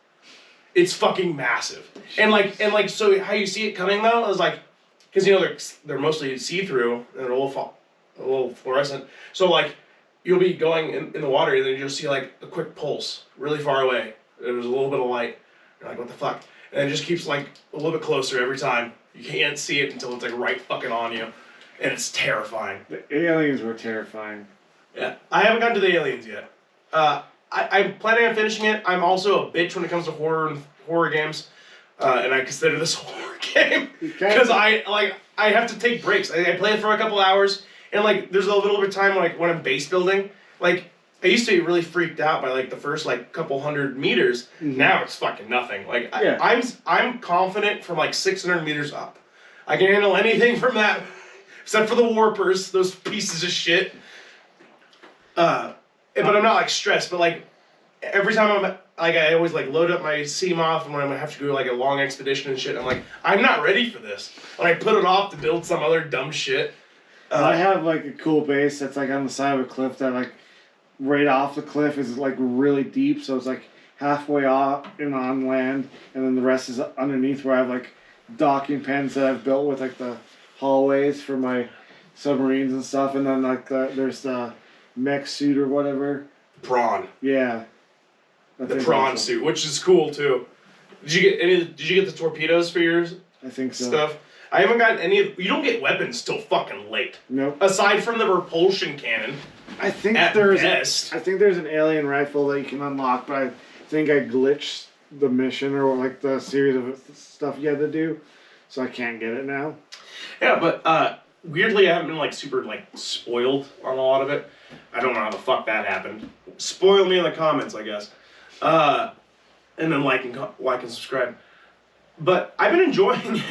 It's fucking massive. And so how you see it coming though is like, because you know they're mostly see-through and they're a little fluorescent. So like you'll be going in the water and then you'll see like a quick pulse really far away. There's a little bit of light. You're like, what the fuck? And it just keeps like a little bit closer every time. You can't see it until it's like right fucking on you. And it's terrifying. The aliens were terrifying. Yeah. I haven't gotten to the aliens yet. I'm planning on finishing it. I'm also a bitch when it comes to horror games. And I consider this a horror game. Because I have to take breaks. I play it for a couple hours. And like there's a little bit of time when I'm base building. Like I used to be really freaked out by like the first like couple hundred meters. Mm-hmm. Now it's fucking nothing. Like I'm confident from like 600 meters up. I can handle anything from that, except for the warpers, those pieces of shit. But I'm not like stressed. But like every time I'm like I always like load up my CMOF and when I have to do like a long expedition and shit. I'm like I'm not ready for this. And I put it off to build some other dumb shit. I have like a cool base that's like on the side of a cliff that like. Right off the cliff is like really deep, so it's like halfway off and on land, and then the rest is underneath where I have like docking pens that I've built with like the hallways for my submarines and stuff, and then like there's the mech suit or whatever. Prawn. Yeah. The prawn suit, which is cool too. Did you get the torpedoes for your I think so. Stuff? I haven't gotten any of. You don't get weapons till fucking late. Nope. Aside from the repulsion cannon. I think there's an alien rifle that you can unlock, but I think I glitched the mission or like the series of stuff you had to do, so I can't get it now. Yeah, but weirdly I haven't been like super like spoiled on a lot of it. I don't know how the fuck that happened. Spoil me in the comments, I guess. And then like and subscribe. But I've been enjoying it.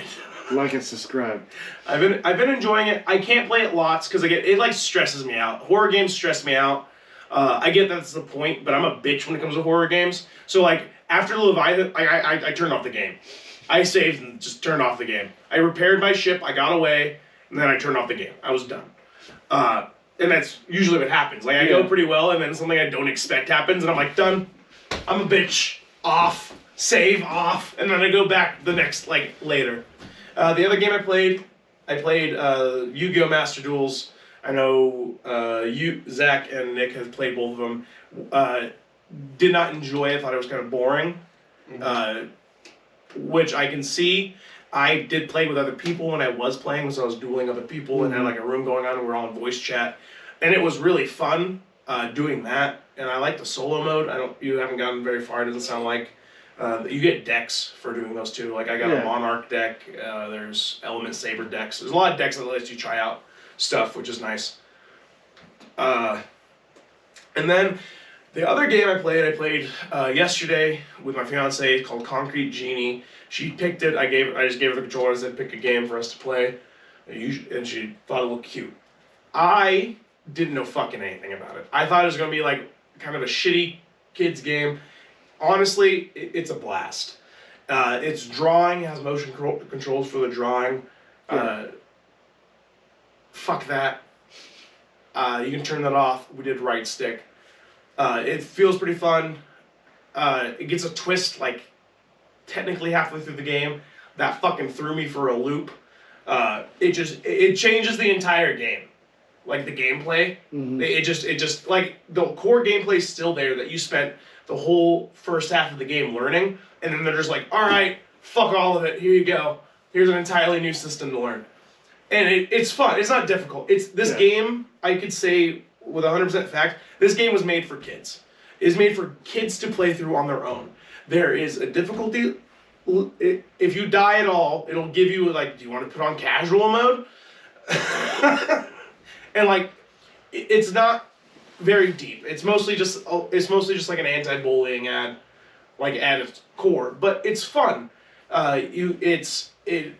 Like and subscribe. I've been enjoying it. I can't play it lots because it like stresses me out. Horror games stress me out. I get that's the point, but I'm a bitch when it comes to horror games. So like after the Leviathan, I turned off the game. I saved and just turned off the game. I repaired my ship. I got away, and then I turned off the game. I was done. And that's usually what happens. Like I go pretty well, and then something I don't expect happens, and I'm like done. I'm a bitch. Off. Save off, and then I go back the next like later. The other game I played Yu-Gi-Oh! Master Duels. I know Zach and Nick have played both of them. Did not enjoy it. Thought it was kind of boring. Which I can see. I did play with other people when I was playing, so I was dueling other people and had like a room going on and we were all in voice chat. And it was really fun doing that. And I like the solo mode. You haven't gotten very far, it doesn't sound like. You get decks for doing those too. Like I got a Monarch deck. There's Element Saber decks. There's a lot of decks that lets you try out stuff, which is nice. And then the other game I played yesterday with my fiance called Concrete Genie. She picked it. I just gave her the controller and said pick a game for us to play, and she thought it looked cute. I didn't know fucking anything about it. I thought it was gonna be like kind of a shitty kids game. Honestly, it's a blast. It's drawing, has motion controls for the drawing. Fuck that. You can turn that off. We did right stick. It feels pretty fun. It gets a twist like technically halfway through the game. That fucking threw me for a loop. It changes the entire game. like the gameplay. It just like the core gameplay is still there that you spent the whole first half of the game learning, and then they're just like, all right, fuck all of it. Here you go. Here's an entirely new system to learn, and it's fun. It's not difficult. It's this game. I could say with 100% fact, this game was made for kids. It is made for kids to play through on their own. There is a difficulty. If you die at all, it'll give you like, do you want to put on casual mode? And like, it's not very deep. It's mostly just like an anti-bullying ad, like at its core. But it's fun. It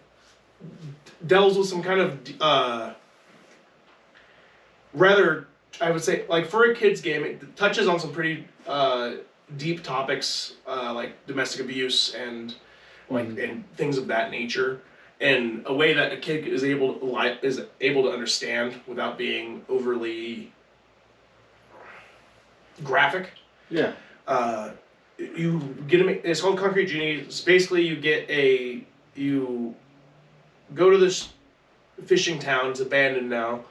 delves with some kind of rather, I would say, like for a kid's game, it touches on some pretty deep topics like domestic abuse and like and things of that nature, in a way that a kid is able to understand without being overly graphic. Yeah. You get it's called Concrete Genie. It's basically you go to this fishing town. It's abandoned now.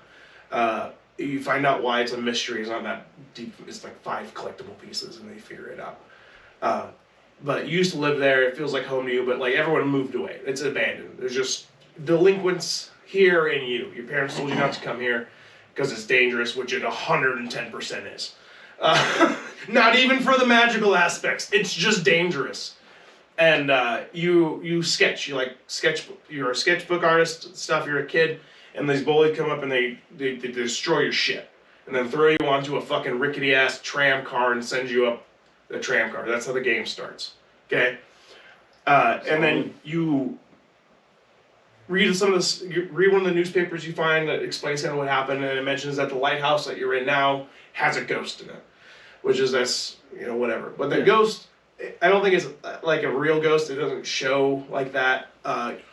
You find out why. It's a mystery. It's not that deep. It's like 5 collectible pieces, and they figure it out. But you used to live there. It feels like home to you, but like everyone moved away. It's abandoned. There's just delinquents here and you. Your parents told you not to come here because it's dangerous, which it 110% is. Not even for the magical aspects. It's just dangerous. And you sketch. You're a sketchbook artist stuff. You're a kid. And these bullies come up and they destroy your shit. And then throw you onto a fucking rickety-ass tram car and send you up a tram car. That's how the game starts. Okay? And then you read one of the newspapers you find that explains kind of what happened, and it mentions that the lighthouse that you're in now has a ghost in it. Which is, whatever. But the ghost, I don't think it's like a real ghost. It doesn't show like that.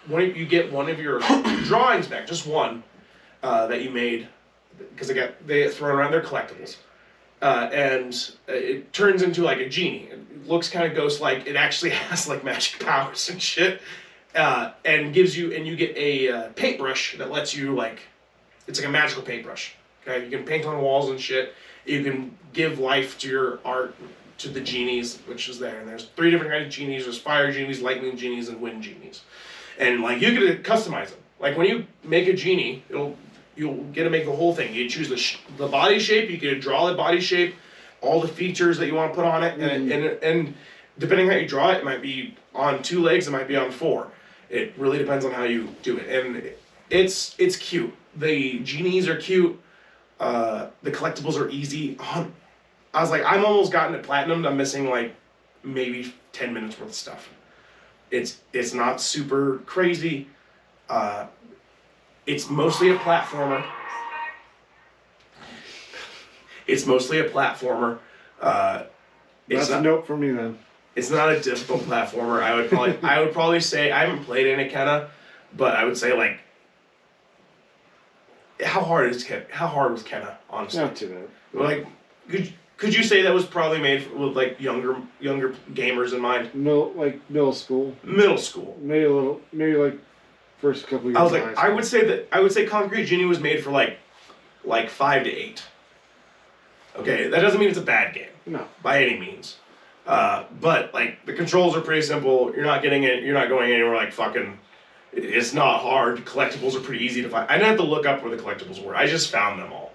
You get one of your drawings back, just one, that you made, because they get thrown around their collectibles. And it turns into like a genie. It looks kind of ghost-like. It actually has like magic powers and shit. And you get a paintbrush that lets you it's like a magical paintbrush. Okay, you can paint on walls and shit. You can give life to your art, to the genies, which is there. And there's 3 different kinds of genies. There's fire genies, lightning genies, and wind genies. And like you get to customize them. Like when you make a genie, you'll get to make the whole thing. You choose the body shape. You get to draw the body shape, all the features that you want to put on it, and depending on how you draw it, it might be on 2 legs. It might be on 4. It really depends on how you do it, and it's cute. The genies are cute. The collectibles are easy. I was like, I'm almost gotten it platinum. I'm missing like maybe 10 minutes worth of stuff. It's not super crazy. It's mostly a platformer. That's a note for me then. It's not a difficult platformer. I would probably say I haven't played any Kenna, but I would say like how hard was Kenna, honestly? Not too bad. Like could you say that was probably made with like younger gamers in mind? No, like middle school. Middle school. Maybe like first couple years. I was like, I would say Concrete Genie was made for like 5 to 8. Okay, that doesn't mean it's a bad game. No. By any means. But like the controls are pretty simple. You're not going anywhere like fucking. It's not hard. Collectibles are pretty easy to find. I didn't have to look up where the collectibles were. I just found them all.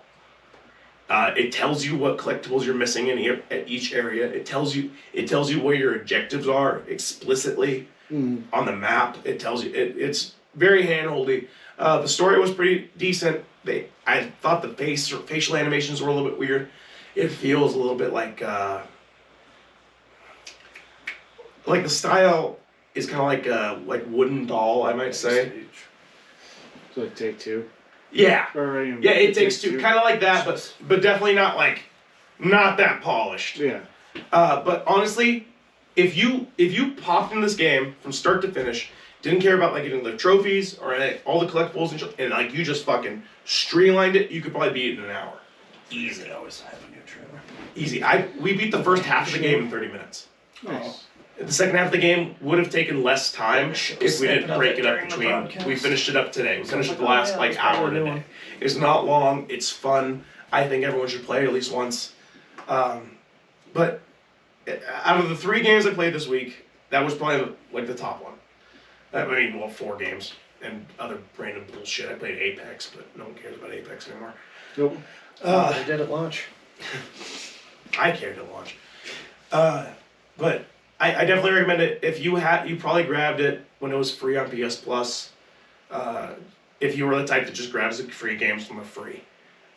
It tells you what collectibles you're missing at each area. It tells you where your objectives are explicitly on the map. It tells you it's very handholdy. The story was pretty decent. I thought the facial animations were a little bit weird. It feels a little bit like the style is kind of like wooden doll, I might say. So like Take-Two. Yeah. Yeah, it takes 2, kind of like that, but definitely not that polished. Yeah. But honestly, if you popped in this game from start to finish, didn't care about like getting the trophies or all the collectibles and like you just fucking streamlined it, you could probably beat it in an hour. Easy. We beat the first half of the game in 30 minutes. Nice. The second half of the game would have taken less time if we didn't break it up between. We finished it up today. We finished the last hour today. It's not long. It's fun. I think everyone should play it at least once. But out of the 3 games I played this week, that was probably like the top one. I mean, well, 4 games and other random bullshit. I played Apex, but no one cares about Apex anymore. Nope. They did at launch. I cared at launch. But I definitely recommend it. If you probably grabbed it when it was free on PS Plus. If you were the type that just grabs the free games from a free.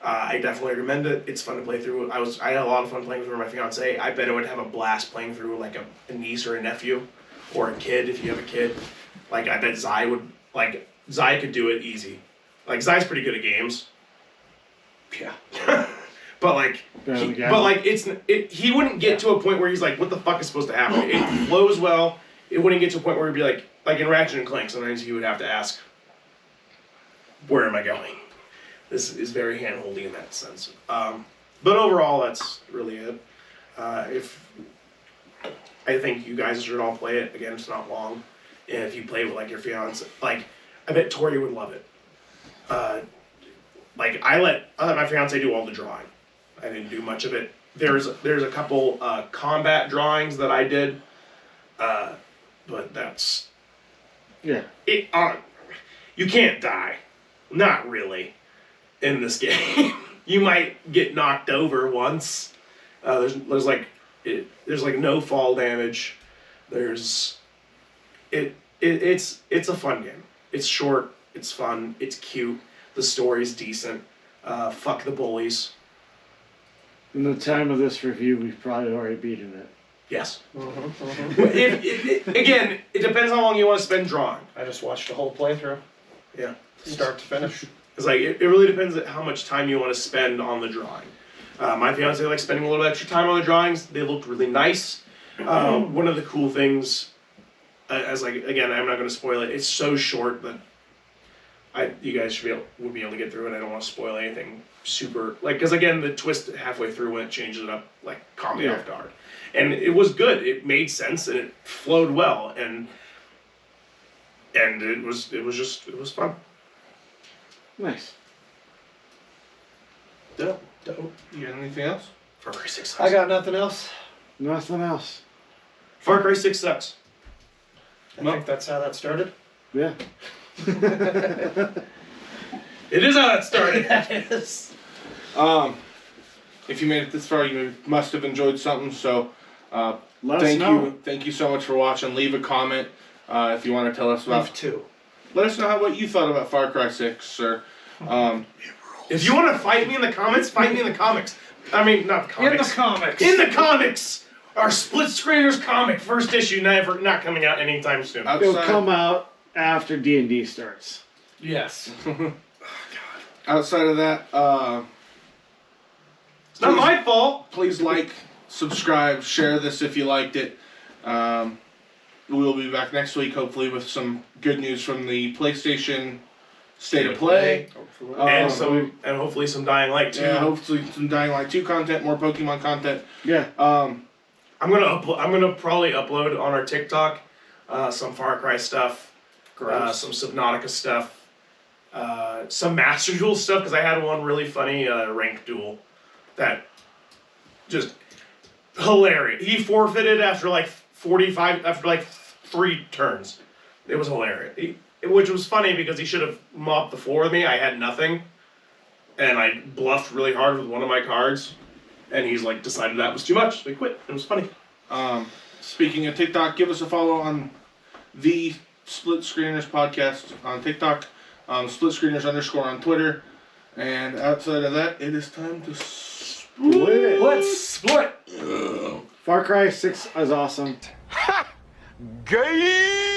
I definitely recommend it. It's fun to play through. I had a lot of fun playing through with my fiance. I bet I would have a blast playing through like a niece or a nephew, or a kid if you have a kid. Like I bet Zai could do it easy. Like Zai's pretty good at games. Yeah. But he wouldn't get to a point where he's like, what the fuck is supposed to happen? It flows well. It wouldn't get to a point where he'd be like in Ratchet and Clank, sometimes he would have to ask, where am I going? This is very hand-holdy in that sense. But overall, that's really it. I think you guys should all play it. Again, it's not long. And if you play it with like your fiance, I bet Tori would love it. I let my fiance do all the drawing. I didn't do much of it. There's a couple combat drawings that I did, but that's Yeah. it. You can't die, not really, in this game. You might get knocked over once. There's no fall damage. It's a fun game. It's short. It's fun. It's cute. The story's decent. Fuck the bullies. In the time of this review, we've probably already beaten it. Yes. Again, it depends how long you want to spend drawing. I just watched a whole playthrough, Yeah. start to finish. It's like it really depends on how much time you want to spend on the drawing. My fiance likes spending a little bit extra time on the drawings. They looked really nice. One of the cool things, again, I'm not going to spoil it. It's so short that you guys would be able to get through it. I don't want to spoil anything super, because again, the twist halfway through when it changes it up, caught me off guard. And it was good. It made sense and it flowed well, and it was fun. Nice. Dope. You got anything else? Far Cry 6 sucks. I got nothing else. Nothing else. Far Cry 6 sucks. I think that's how that started. Yeah. It is how that started. That is. If you made it this far, you must have enjoyed something. So, Let us know. Thank you so much for watching. Leave a comment if you want to tell us about. Leave 2. Let us know what you thought about Far Cry 6, or If you want to fight me in the comments, fight me in the comics. I mean, not the comics. In the comics. In the comics! Our Split-Screeners comic, first issue, not coming out anytime soon. It'll come out after D&D starts. Yes. Outside of that, It's not my fault. please like, subscribe, share this if you liked it. We'll be back next week, hopefully, with some good news from the PlayStation State of Play. And hopefully some Dying Light too. Yeah, hopefully some Dying Light 2 content, more Pokemon content. Yeah. I'm gonna probably upload on our TikTok some Far Cry stuff, some Subnautica stuff, some Master Duel stuff, because I had one really funny ranked duel that just hilarious. He forfeited after 3 turns. It was hilarious. Which was funny because he should have mopped the floor with me. I had nothing, and I bluffed really hard with one of my cards, and he's decided that was too much, so he quit. It was funny. Speaking of TikTok, give us a follow on the Split Screeners podcast on TikTok, SplitScreeners _ on Twitter, and outside of that, it is time to split. Let's split. Far Cry 6 is awesome. Gay!